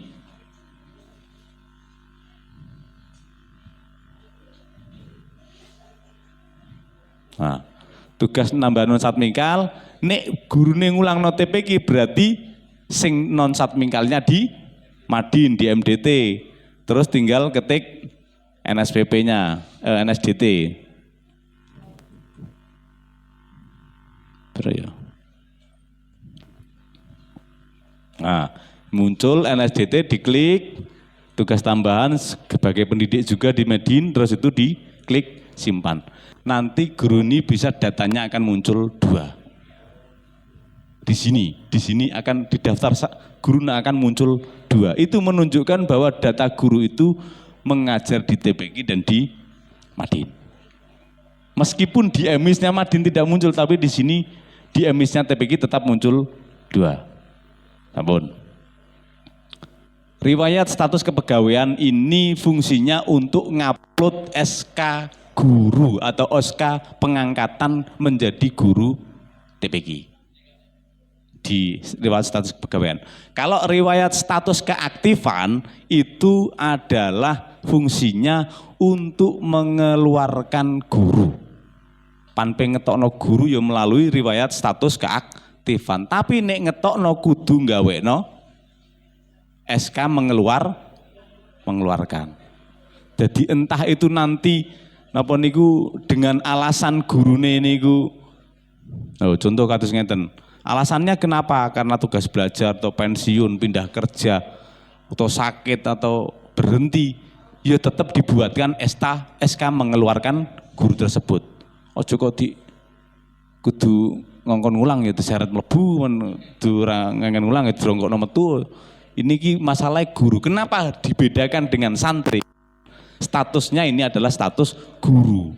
tugas tambahan non satmingkal nek gurune ngulangno TPQ berarti sing non satmingkalnya di Madin di MDT. Terus tinggal ketik NSPP-nya, NSDT. Ya. Nah, muncul NSDT, diklik tugas tambahan sebagai pendidik juga di Madin, terus itu diklik simpan. Nanti guru ini bisa datanya akan muncul 2. Di sini akan di daftar guru akan muncul 2. Itu menunjukkan bahwa data guru itu mengajar di TPQ dan di Madin. Meskipun di emisnya Madin tidak muncul, tapi di sini di emisnya TPQ tetap muncul 2. Ampun. Riwayat status kepegawaian ini fungsinya untuk ngupload SK guru atau SK pengangkatan menjadi guru TPQ. Di riwayat status kepegawaian. Kalau riwayat status keaktifan itu adalah fungsinya untuk mengeluarkan guru. Pan pengetokno guru ya melalui riwayat status keaktifan. Tapi nek ngetokno kudu gawekno SK mengeluarkan. Jadi entah itu nanti napa niku dengan alasan gurune niku. Contoh kados ngeten. Alasannya kenapa? Karena tugas belajar atau pensiun, pindah kerja, atau sakit atau berhenti, ya tetap dibuatkan SK mengeluarkan guru tersebut. Ojo kok kudu ngongkon ngulang ya diseret mlebu, ngongkon ngulang ya dirongkokno metu. Ini ki masalah guru. Kenapa dibedakan dengan santri? Statusnya ini adalah status guru.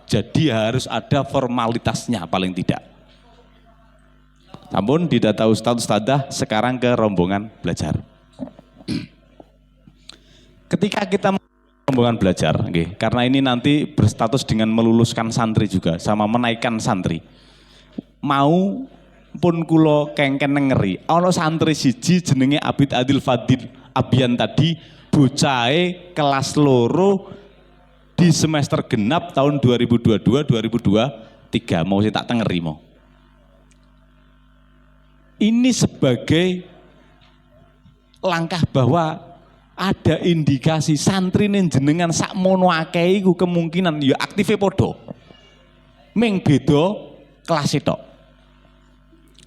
Jadi harus ada formalitasnya paling tidak. Namun di data Ustadz Ustadzah sekarang ke rombongan belajar. Ketika kita rombongan belajar, okay, karena ini nanti berstatus dengan meluluskan santri juga, sama menaikkan santri. Mau pun kulo kengken ngeri, ono santri siji jenenge Abid Adil Fadil Abian tadi, bocahe kelas loro di semester genap tahun 2022-2023, mau saya tak tengeri mau. Ini sebagai langkah bahwa ada indikasi santri jenengan sakmono akeh iku kemungkinan ya aktive podo. Ming beda kelas itu.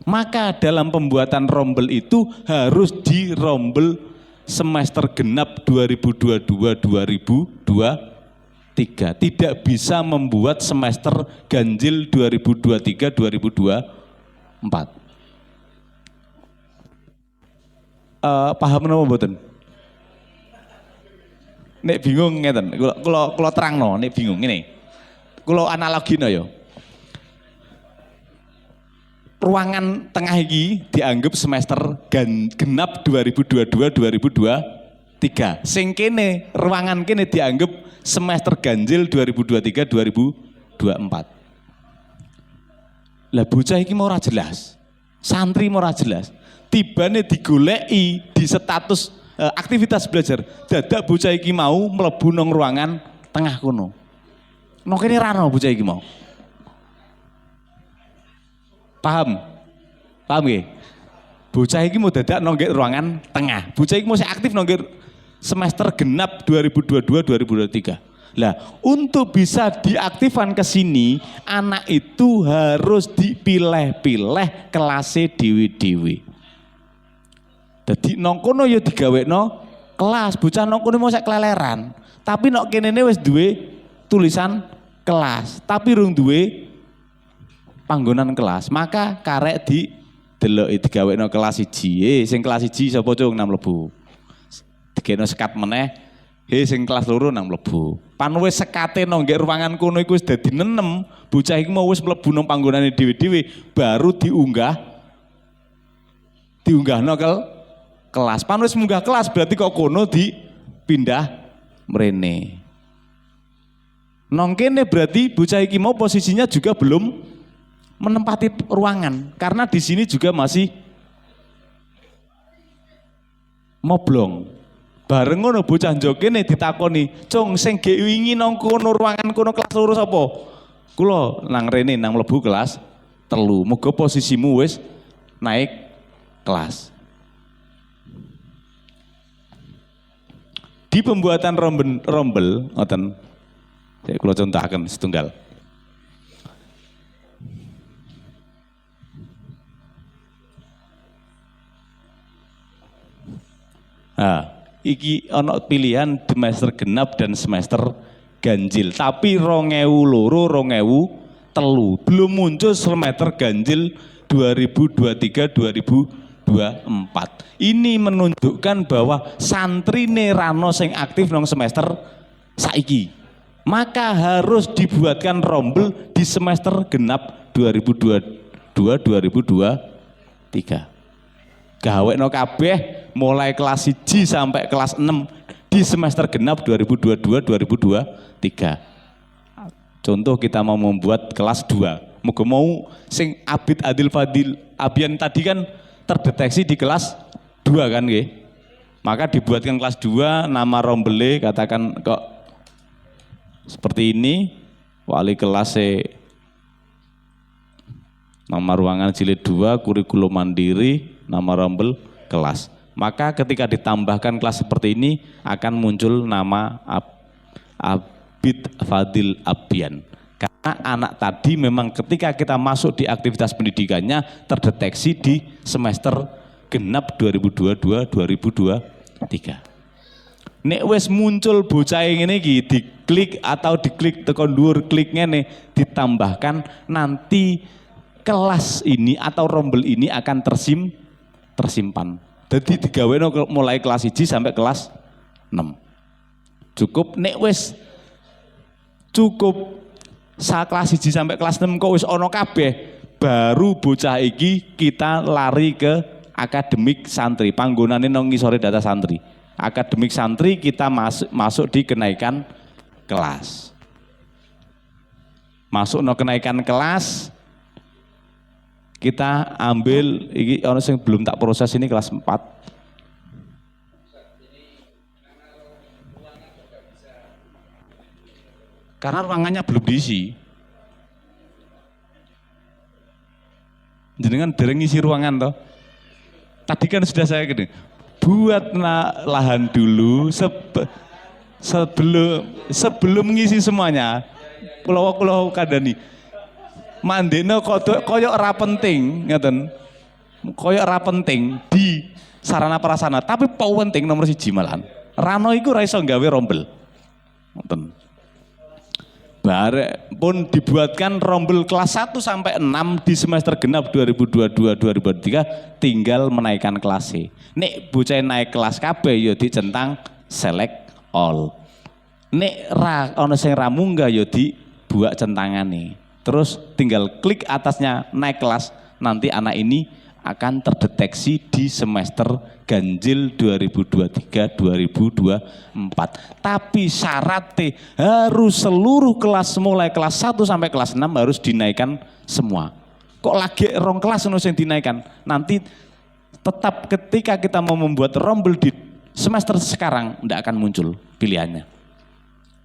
Maka dalam pembuatan rombel itu harus dirombel semester genap 2022-2023. Tidak bisa membuat semester ganjil 2023-2024. Paham napa mboten? Nek bingung ngeten, kula terangno, nek bingung ngene. Kula analogino ya. Ruangan tengah iki dianggap semester genap 2022-2023. Sing kene, ruangan kene dianggap semester ganjil 2023-2024. Lah bocah iki mau ora jelas. Santri mau ora jelas. Tibane digoleki di status aktivitas belajar. Dadak bocah iki mau mlebu nang ruangan tengah kono. Nang kene ra ono bocah iki mau. Paham? Paham nggih? Bocah iki mau dadak nang ruangan tengah. Bocah iki mau aktif nang semester genap 2022-2023. Lah, untuk bisa diaktifkan ke sini, anak itu harus dipilih-pilih kelasnya dewi-dewi. Jadi nang kono ya digawekno kelas, bocah nang kono mau sak keleleran. Tapi nang kene wis duwe tulisan kelas, tapi rung duwe panggonan kelas. Maka karek dideloki digawekno kelas 1. Sing kelas 1 sapa cung nang mlebu. Digekno sekat meneh He sing kelas loro nang mlebu. Pan wis sekate nang nggih ruangan kono iku wis dadi nenem, bocah iki mau wis mlebu nang panggonane dhewe-dhewe baru diunggahno kelas. Pan wis munggah kelas berarti kok kono dipindah mrene. Nang kene berarti bocah iki mau posisinya juga belum menempati ruangan karena di sini juga masih moblong. Bareng ngono bocah njok kene ditakoni, "Cung, sing ge wingi nang kono ruangan kono kelas loro sapa?" "Kula nang rene nang mlebu kelas 3. Muga posisimu wis naik kelas." Di pembuatan rombel ngoten. Saya kula contohaken setunggal. Iki ono pilihan semester genap dan semester ganjil. Tapi 2002 2003 belum muncul semester ganjil 2023-2024. Ini menunjukkan bahwa santri nerano sing aktif nang semester saiki. Maka harus dibuatkan rombel di semester genap 2022-2023. Gawekno kabeh mulai kelas 1 sampai kelas 6 di semester genap 2022-2023. Contoh kita mau membuat kelas 2. Moga mau sing Abid Adil Fadil Abian tadi kan terdeteksi di kelas 2 kan nggih. Maka dibuatkan kelas 2, nama rombele katakan kok seperti ini, wali kelas nama ruangan jilid 2, kurikulum mandiri, nama rombel kelas. Maka ketika ditambahkan kelas seperti ini akan muncul nama Abid Fadil Abian. Karena anak tadi memang ketika kita masuk di aktivitas pendidikannya terdeteksi di semester genap 2022-2023. Nek wis muncul bocah ngene iki diklik atau diklik tekan dhuwur klik ngene ditambahkan nanti kelas ini atau rombel ini akan tersimpan. Jadi digaweno mulai kelas 1 sampai kelas 6. Cukup nek wis cukup kelas 1 sampai kelas 6 kok wis ono kabeh baru bocah iki kita lari ke akademik santri. Panggonane nang ngisore data santri. Akademik santri kita masuk di kenaikan kelas. Masuk no kenaikan kelas kita ambil iki ono sing belum tak proses ini kelas 4. Karena ruangannya belum diisi. Jenengan dereng ngisi ruangan toh. Tadi kan sudah saya gini. Buat lahan dulu sebelum ngisi semuanya. Pulau kadani. Mandeno koyok ora penting, ngeten. Koyok ora penting di sarana prasarana, tapi penting nomor 1 malahan. Rano iku ra iso gawe rombel. Ngoten. Bare pun dibuatkan rombel kelas 1 sampai 6 di semester genap 2022-2023 tinggal menaikkan kelas C. Nek bocah naik kelas kabeh ya dicentang select all. Nek ra ana sing ra munggah ya dibuat centangane. Terus tinggal klik atasnya naik kelas, nanti anak ini akan terdeteksi di semester ganjil 2023-2024. Tapi syaratnya harus seluruh kelas mulai kelas 1 sampai kelas 6 harus dinaikkan semua. Kok lagi rong kelas yang dinaikkan? Nanti tetap ketika kita mau membuat rombel di semester sekarang tidak akan muncul pilihannya.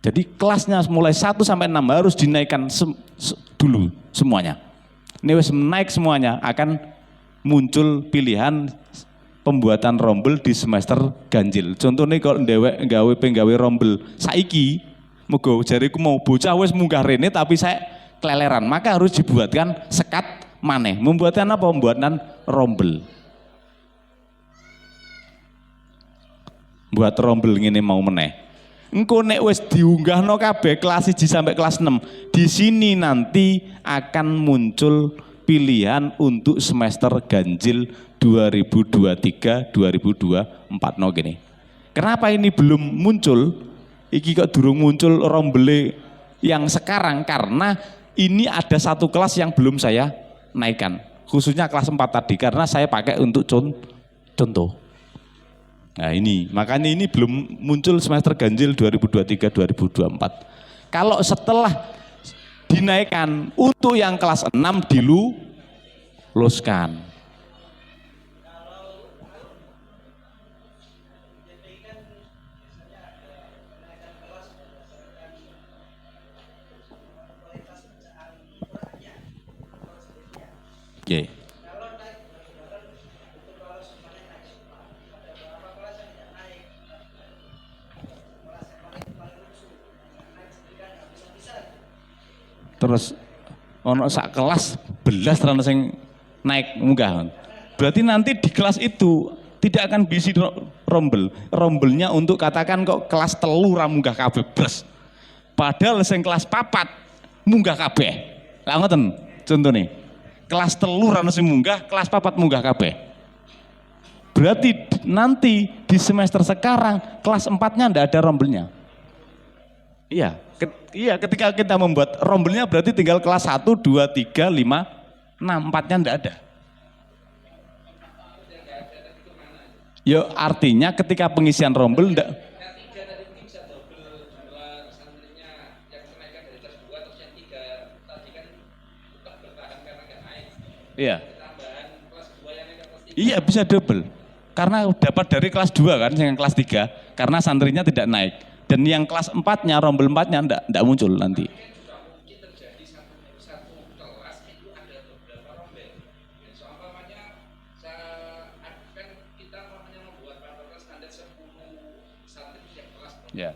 Jadi kelasnya mulai 1 sampai 6 harus dinaikkan dulu semuanya. Ini wis naik semuanya akan muncul pilihan pembuatan rombel di semester ganjil. Contohnya kalau ndewek penggawe rombel saiki, mugo jariku mau bocah wis munggah rene tapi saya keleleran, maka harus dibuatkan sekat maneh. Membuatkan apa? Pembuatan rombel. Buat rombel ngene mau meneh. Engko nek wis diunggahno kabeh kelas 1 sampai kelas 6. Di sini nanti akan muncul pilihan untuk semester ganjil 2023-2024 no gini. Kenapa ini belum muncul? iki kok durung muncul rombele yang sekarang karena ini ada satu kelas yang belum saya naikkan. Khususnya kelas 4 tadi karena saya pakai untuk contoh. Nah ini, makanya ini belum muncul semester ganjil 2023-2024. Kalau setelah dinaikkan untuk yang kelas 6 diluluskan. Oke. Terus ono sak kelas belas terus sing naik munggah. Berarti nanti di kelas itu tidak akan bisi rombel. Rombelnya untuk katakan kok kelas telu ra munggah kabeh blas. Padahal sing kelas papat munggah kabeh. Lah ngoten contone. Kelas telu ra sing munggah, kelas papat munggah kabeh. Berarti nanti di semester sekarang kelas 4-nya ndak ada rombelnya. Iya, ketika kita membuat rombelnya berarti tinggal kelas 1, 2, 3, 5, 6, 4-nya enggak ada. Ya artinya ketika pengisian rombel enggak. Iya. Iya bisa double. Karena dapat dari kelas 2 kan, yang kelas 3, karena santrinya tidak naik. Dan yang kelas 4-nya, rombel 4-nya enggak muncul nanti. Ya.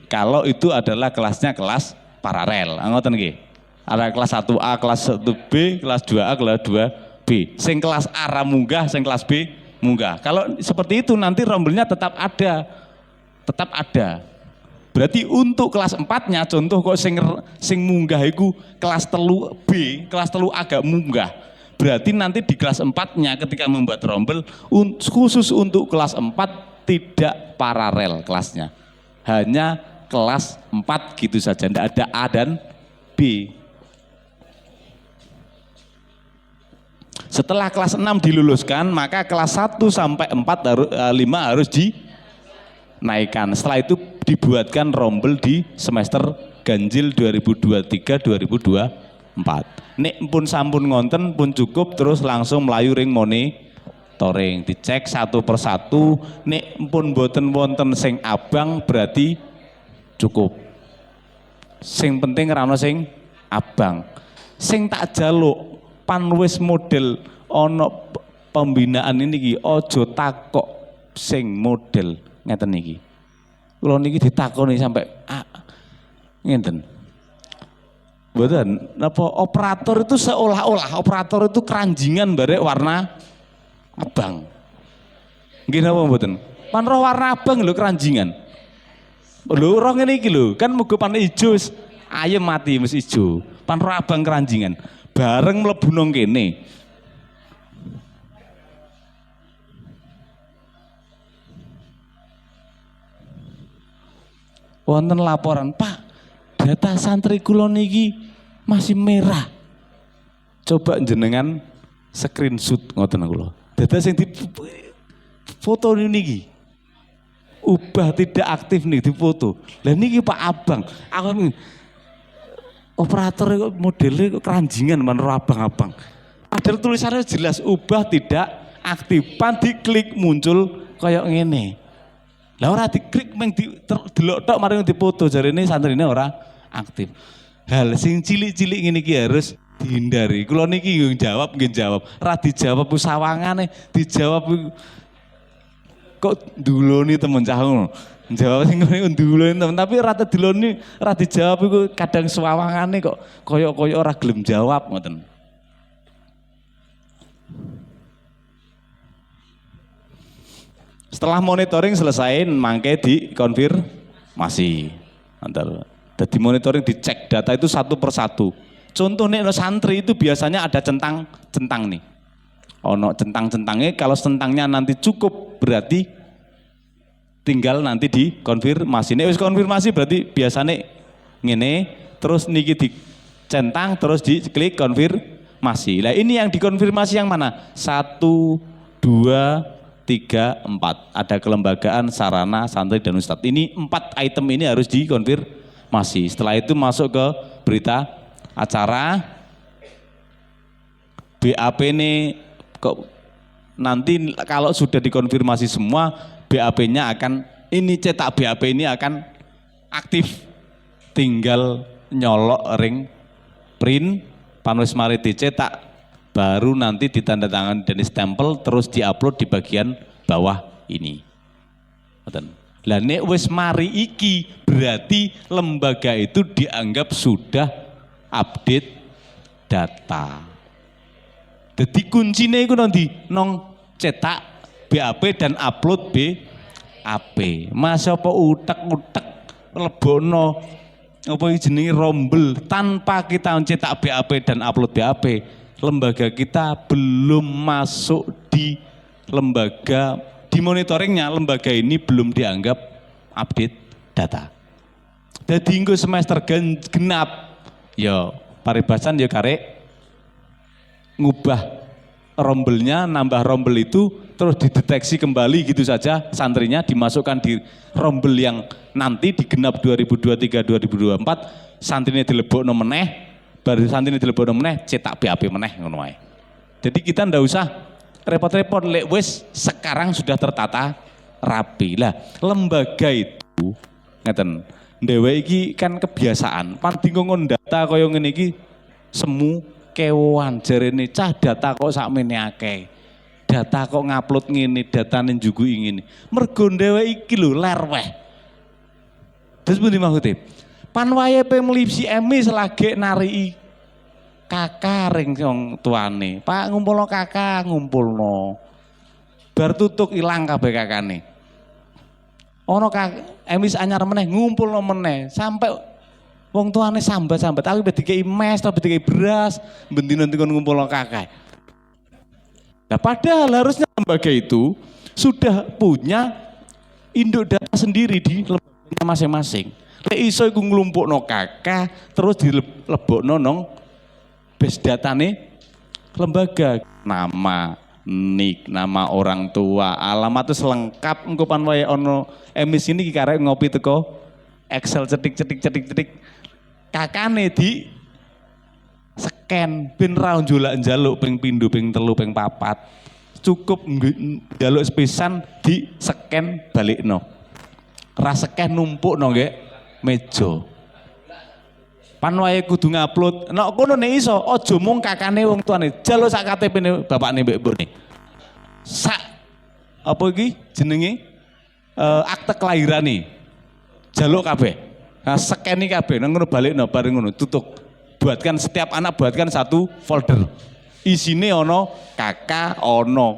Kalau itu adalah kelasnya kelas paralel, ngoten nggih. Ada kelas 1A, kelas 1B, kelas 2A, kelas 2B. Sing kelas A ra munggah, sing kelas B munggah. Kalau seperti itu nanti rombelnya tetap ada. Tetap ada. Berarti untuk kelas 4-nya contoh kok sing munggah iku kelas telu B, kelas telu agak munggah. Berarti nanti di kelas 4-nya ketika membuat rombel khusus untuk kelas 4 tidak paralel kelasnya. Hanya kelas 4 gitu saja, tidak ada A dan B. Setelah kelas 6 diluluskan, maka kelas 1 sampai 5 harus dinaikkan. Setelah itu dibuatkan rombel di semester ganjil 2023-2024. Nek pun sampun ngonten pun cukup terus langsung melayu ring monitoring, dicek satu persatu. Nek pun boten wonten sing abang berarti cukup. Sing penting rano sing abang. Sing tak jaluk pan wis model ono pembinaan ini ki ojo takok sing model ngeten niki. Kula niki ditakoni sampai ngenten. Mboten napa operator itu seolah-olah operator itu keranjingan barek warna abang. Nggih napa mboten? Pan roh warna abang lho keranjingan. Lho roh ngene iki lho, kan muga pan ijo wis ayem mati wis ijo. Pan roh abang keranjingan. Bareng mlebu nang kene. Wonten laporan, Pak, data santri kula niki masih merah. Coba jenengan screenshot ngoten kula. Data sing di foto niki. Ubah tidak aktif nih di foto. Lah niki Pak Abang, aku operator modelnya kok keranjingan menurut abang-abang. Padahal tulisannya jelas ubah tidak aktif. Pan diklik muncul kayak ngene. Lah ora diklik meng delok tok mari dipoto jarene santrine ora aktif. Hal sing cilik-cilik ngene iki harus dihindari. Kula niki nggih jawab. Ra dijawab sawangane, dijawab kok nduloni temen cah ngono. Jawab sing ngene nduloni temen tapi ra diloni, ra dijawab iku kadang sawangane kok koyo-koyo ora gelem jawab ngoten. Setelah monitoring selesai, mangke dikonfirmasi. Jadi monitoring dicek data itu satu persatu. Contoh nih santri itu biasanya ada centang nih. ono centang-centangnya, kalau centangnya nanti cukup berarti tinggal nanti dikonfirmasi. Nek wis konfirmasi berarti biasanya ngene, terus niki dicentang, terus diklik konfirmasi. Nah ini yang dikonfirmasi yang mana? 1, 2, 3, 4. Ada kelembagaan, sarana, santri, dan ustadz. Ini 4 item ini harus dikonfirmasi. Setelah itu masuk ke berita acara. BAP ini nanti kalau sudah dikonfirmasi semua, BAP-nya akan, ini cetak BAP ini akan aktif. Tinggal nyolok ring print, panwis mari dicetak, baru nanti ditandatangan dan stempel, terus diupload di bagian bawah ini. Lah nek wis mari iki berarti lembaga itu dianggap sudah update data. Jadi kuncinya itu nanti nong cetak BAP dan upload BAP. Masa apa utek-utek lebono apa jenenge rombel tanpa kita cetak BAP dan upload BAP. Lembaga kita belum masuk di lembaga, di monitoringnya lembaga ini belum dianggap update data. Jadi nggo semester genap ya paribasan ya karek ngubah rombelnya, nambah rombel itu terus dideteksi kembali gitu saja, santrinya dimasukkan di rombel yang nanti di genap 2023-2024, santrinya dilebokno meneh, baru santri dilebokno meneh, cetak BAP meneh ngono wae. Jadi kita ndak usah repot-repot, lek wis sekarang sudah tertata rapi. Lah lembaga itu ngeten, dhewe iki kan kebiasaan, pan bingung data kaya ngene iki semu kewan jarene cah data kok sakmene akeh. Data kok ngupload ngene, datane njugu ngene. Mergo dhewe iki lho lerweh. Terus pundi maksude? Pan wae pemlipsi emi selage narii kakak ring wong tuane. Pak ngumpulno kakak, ngumpulno. Bar tutuk ilang kabeh kakane. Ono emis anyar meneh ngumpulno meneh sampai wong tuane sambat-sambat, aku udah dikei mes, tapi dikei beras, bendino kon ngumpulno kakak. Nah padahal harusnya lembaga itu sudah punya induk data sendiri di lembaganya masing-masing. Lek iso iku nglumpukno kakak, terus dilebokno nang base datane lembaga, nama, nik, nama orang tua, alamat itu lengkap, engko pan wae ono emis ini karek ngopi teko Excel cetik kakane di scan ben ra njolak-njaluk ping pindho ping telu ping papat, cukup njaluk sepisan di scan balikno, ra scan numpukno nggih meja. Pan wae kudu ngupload. Nek kono nek iso aja mung kakane wong tuane, jaluk sak KTP-ne bapakne mbek mbone. Sak apa iki jenenge akte kelahirane. Jaluk kabeh. Nah, skeni kabeh nang ngono balikno bareng ngono tutuk. Buatkan setiap anak buatkan satu folder. Isine ono kakak, ono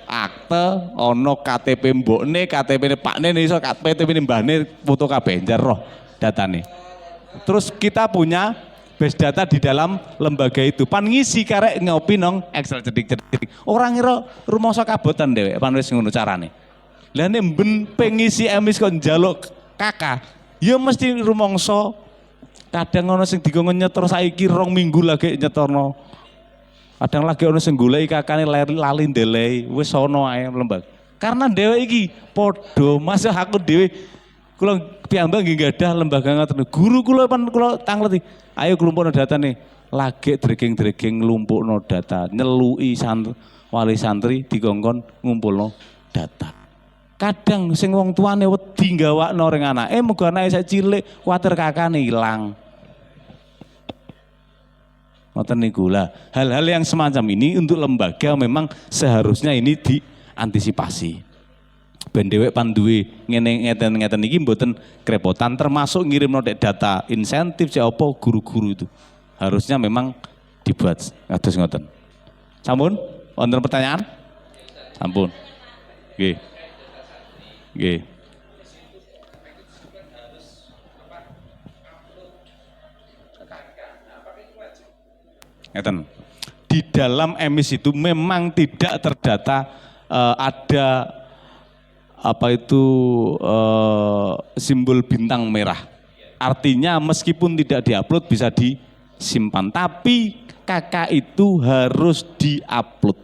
akte, ono KTP mbokne, KTP-ne pakne iso KTP-ne mbahne foto kabeh jar roh datane. Terus kita punya base data di dalam lembaga itu. Pan ngisi karek ngopi nong Excel cedik-cedik. Orang ngira rumangsa kabotan dhewe, pan wis ngono carane. Lah nek ben pengisi emis kok njaluk kakak, ya mesti rumangsa kadang ono sing dikon nyetor saiki 2 minggu lagi nyetorno. Kadang lagi ono sing goleki kakane lali ndelei, wis ono ae lembaga. Karena dhewe iki padha, masa aku dhewe kula piyambak nggih gadah lembaga ngoten. Guru kula pan kula tangleti, ayo nglumpukno datane. Lagi dregeng-dregeng nglumpukno data, nyeluki wali santri dikongkon ngumpulno data. Kadang sing wong tuane wedi gawakno ring anake, muga anake sak cilik kuwatir kakane ilang. Ngoten niku lah. Hal-hal yang semacam ini untuk lembaga memang seharusnya ini diantisipasi. Ben dhewek pan duwe ngeten-ngeten iki mboten kerepotan, termasuk ngirimno data insentif apa guru-guru itu. Harusnya memang dibuat kados ngoten. Sampun? Wonten pertanyaan? Sampun. Nggih. Nggih. Ngeten. di dalam emis itu memang tidak terdata ada apa itu simbol bintang merah. Artinya meskipun tidak diupload bisa disimpan, tapi KK itu harus diupload.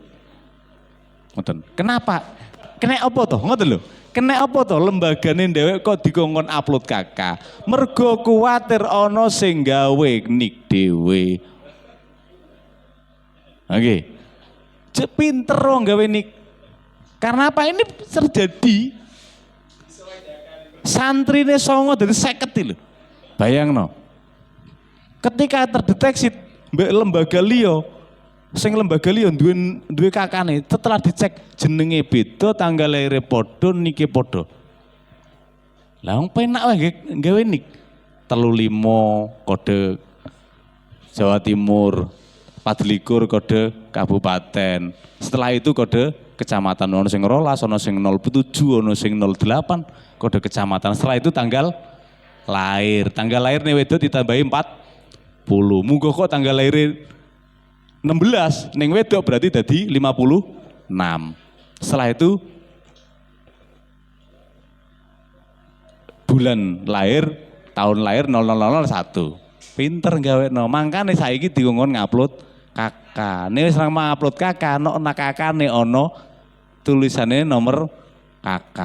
Ngoten. Kenapa? Kena apa toh? Ngoten lho. Kena apa toh lembagane dhewek kok dikongkon upload KK? Mergo kuwatir ana sing gawe nik dhewe. Oke. Cek pinter wong gawe nik. Karena apa ini terjadi? Santrine 9 dari 50 lho. Bayangno. Ketika terdeteksi lembaga liya, sing lembaga liya duwe kakane, setelah dicek jenenge beda, tanggal lahir padha, nike padha. Lah wong penak wae gawe nik. 35 kode Jawa Timur, 24 kode kabupaten. Setelah itu kode kecamatan, ono sing 12, ono sing 07, ono sing 08, kode kecamatan. Setelah itu tanggal lahir. Tanggal lahir nih wedok ditambahi 40. Muga kok tanggal lahir 16 ning wedok berarti dadi 56. Setelah itu bulan lahir, tahun lahir 0001. Pinter gawekno. Mangkane saiki dikongkon ngupload KK. Nek wis nang upload KK, ana KK-ne ana tulisannya nomor KK,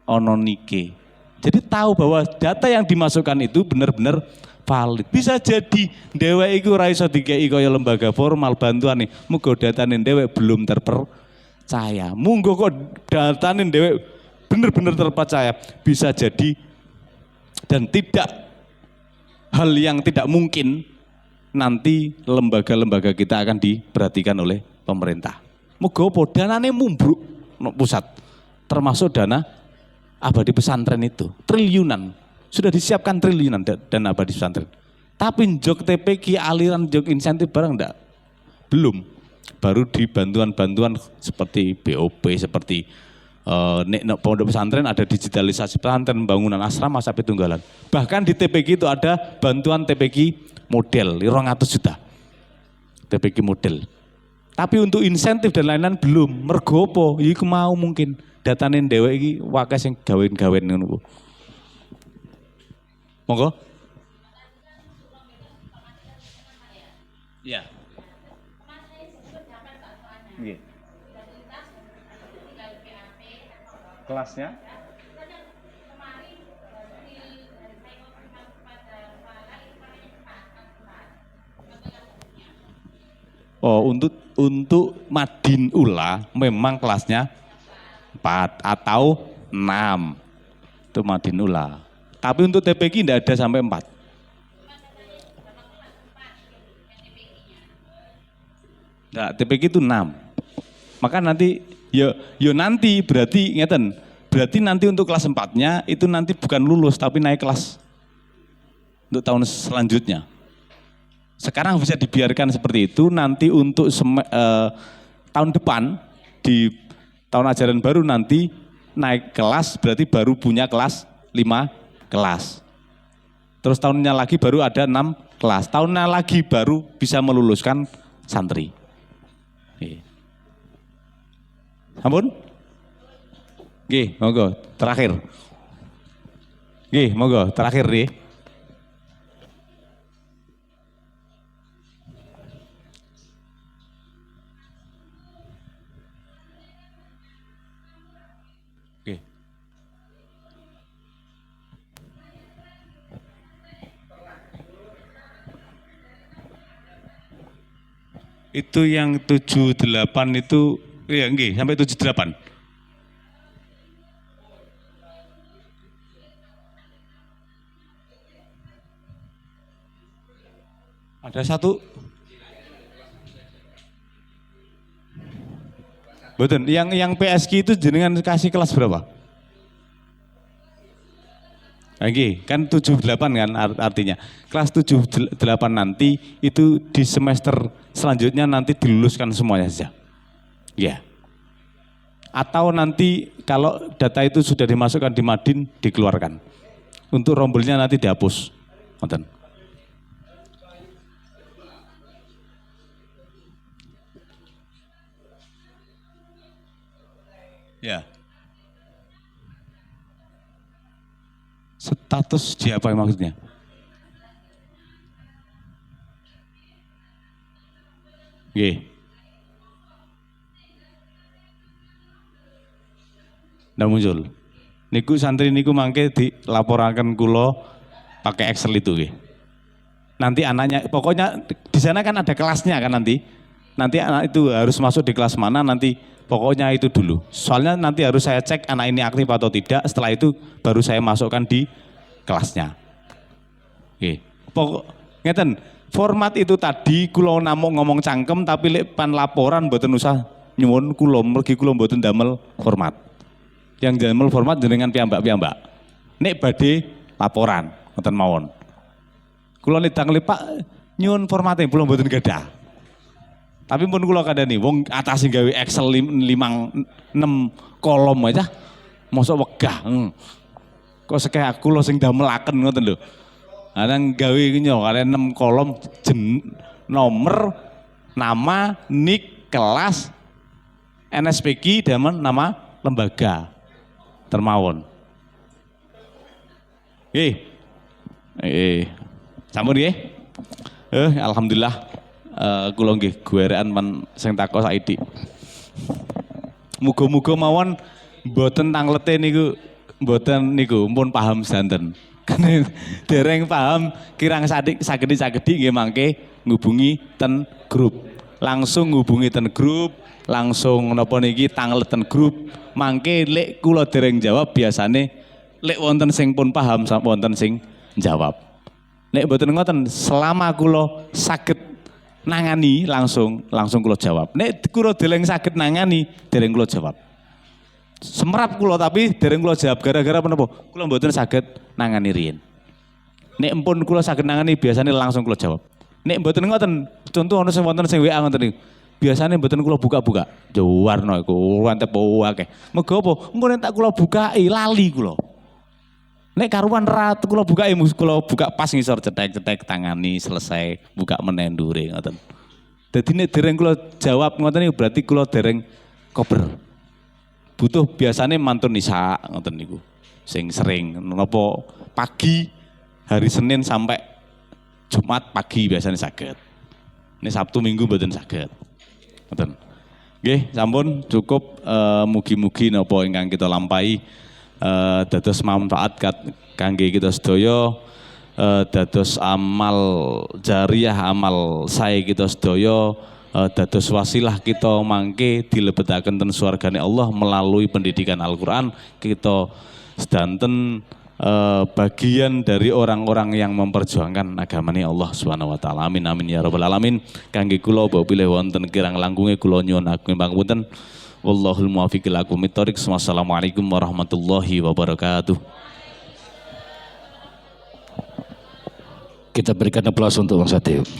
ono nike. Jadi tahu bahwa data yang dimasukkan itu benar-benar valid. Bisa jadi dhewek iku ora iso dikeki kaya lembaga formal bantuan nih. Muga datane dhewek belum terpercaya. Munggo kok datane dhewek benar-benar terpercaya. Bisa jadi dan tidak hal yang tidak mungkin nanti lembaga-lembaga kita akan diperhatikan oleh pemerintah. Muga apa danane mumbruk no pusat. Termasuk dana abadi pesantren itu triliunan. Sudah disiapkan triliunan dana abadi pesantren. Tapi jok TPQ aliran jok insentif barang enggak? Belum. Baru di bantuan-bantuan seperti BOP, seperti nek pondok pesantren ada digitalisasi pesantren, bangunan asrama sampai tunggalan. Bahkan di TPQ itu ada bantuan TPQ model 200 juta. TPQ model. Tapi untuk insentif dan lain-lain belum. Mergo apa? Iku mau mungkin datane dhewek iki wae sing gawen-gawen ngono. Monggo. Iya. Nggih. Kelasnya? Oh, untuk Madin Ula memang kelasnya 4 atau 6. Itu Madin Ula. Tapi untuk TPQ tidak ada sampai 4. Nah, TPQ itu 6. Maka nanti ya nanti berarti ngeten. Berarti nanti untuk kelas 4-nya itu nanti bukan lulus tapi naik kelas untuk tahun selanjutnya. Sekarang bisa dibiarkan seperti itu, nanti untuk tahun depan di tahun ajaran baru nanti naik kelas berarti baru punya kelas 5 kelas. Terus tahunnya lagi baru ada 6 kelas. Tahunnya lagi baru bisa meluluskan santri. Ampun? Nggih, monggo terakhir. Nggih, monggo terakhir nih. Itu yang 78 itu, ya enggak, sampai 78. Ada satu. Betul, yang PSG itu jenengan kasih kelas berapa? Oke, kan 78 kan artinya. Kelas 78 nanti itu di semester selanjutnya nanti diluluskan semuanya saja. Ya. Atau nanti kalau data itu sudah dimasukkan di Madin dikeluarkan. Untuk rombelnya nanti dihapus. Nonton. Ya. Status siapa yang maksudnya? Nggih. Ndak muncul. Niku santri niku mangke dilaporaken kula pakai Excel itu nggih. Nanti anaknya, pokoknya di sana kan ada kelasnya kan nanti. Nanti anak itu harus masuk di kelas mana nanti, pokoknya itu dulu. Soalnya nanti harus saya cek anak ini aktif atau tidak, setelah itu baru saya masukkan di kelasnya. Oke. Ngeten, format itu tadi kula namung ngomong cangkem tapi lek pan laporan mboten usah nyuwun kula, mergi kula mboten damel format. Yang damel format jenengan piyambak-piyambak. Nek badhe laporan, ngoten mawon. Kula nidang le Pak nyuwun formate kula mboten gadah. Tapi pun kula kadani wong atas gawe Excel 5 6 kolom aja mosok wegah. Kok sekeh aku lo sing damelaken ngoten lho. Nang gawe nyo kalian 6 kolom nomor, nama, nik, kelas, NSPQ dan nama lembaga termawon. Sampun nggih. Alhamdulillah kula nggih guerekan men sing takok saiki. Muga-muga mawon mboten tanglete niku mboten niku pun paham santen. Dereng paham kirang sagedi nggih mangke ngubungi ten grup. Langsung ngubungi ten grup, langsung napa niki tangleten grup. Mangke lek kula dereng jawab biasane lek wonten sing pun paham wonten sing jawab. Nek mboten ngoten selama kula saged nangani langsung kula jawab. Nek kula dereng saged nangani dereng kula jawab. Semerap kula tapi dereng kula jawab gara-gara menapa? Kula mboten saged nangani riyin. Nek empun kula saged nangani biasanya langsung kula jawab. Nek mboten ngoten, contoh ana sing wonten sing WA ngoten niku. Biasanya mboten kula buka-buka. Jawarno iku antep akeh. Mergo apa? Engko nek tak kula bukai lali kula. Nek karuan rat kula bukai kula buka pas ngisor cetek-cetek tangani selesai buka meneh ndure ngoten. Dadi nek dereng kula jawab ngoten niku berarti kula dereng kober. Butuh biasanya mantun nisa ngoten niku. Sing sering napa pagi hari Senin sampai Jumat pagi biasanya saged. Ini Sabtu Minggu mboten saged. Ngoten. Nggih, sampun cukup mugi-mugi napa ingkang kita lampahi dados manfaat kangge kita sedaya, dados amal jariah, amal sae kita sedaya, dados wasilah kita mangke dilebetaken ten swargane Allah melalui pendidikan Al-Qur'an. Kita sedanten bagian dari orang-orang yang memperjuangkan agamanya Allah Subhanahu wa taala. Amin amin ya rabbal alamin. Kangge kula pilih wonten kirang langkunge kula nyuwun agung pangapunten. Wallahul muwaffiq ila aqwamit thoriq. Wassalamualaikum warahmatullahi wabarakatuh.
Kita berikan aplaus untuk Bang Satio.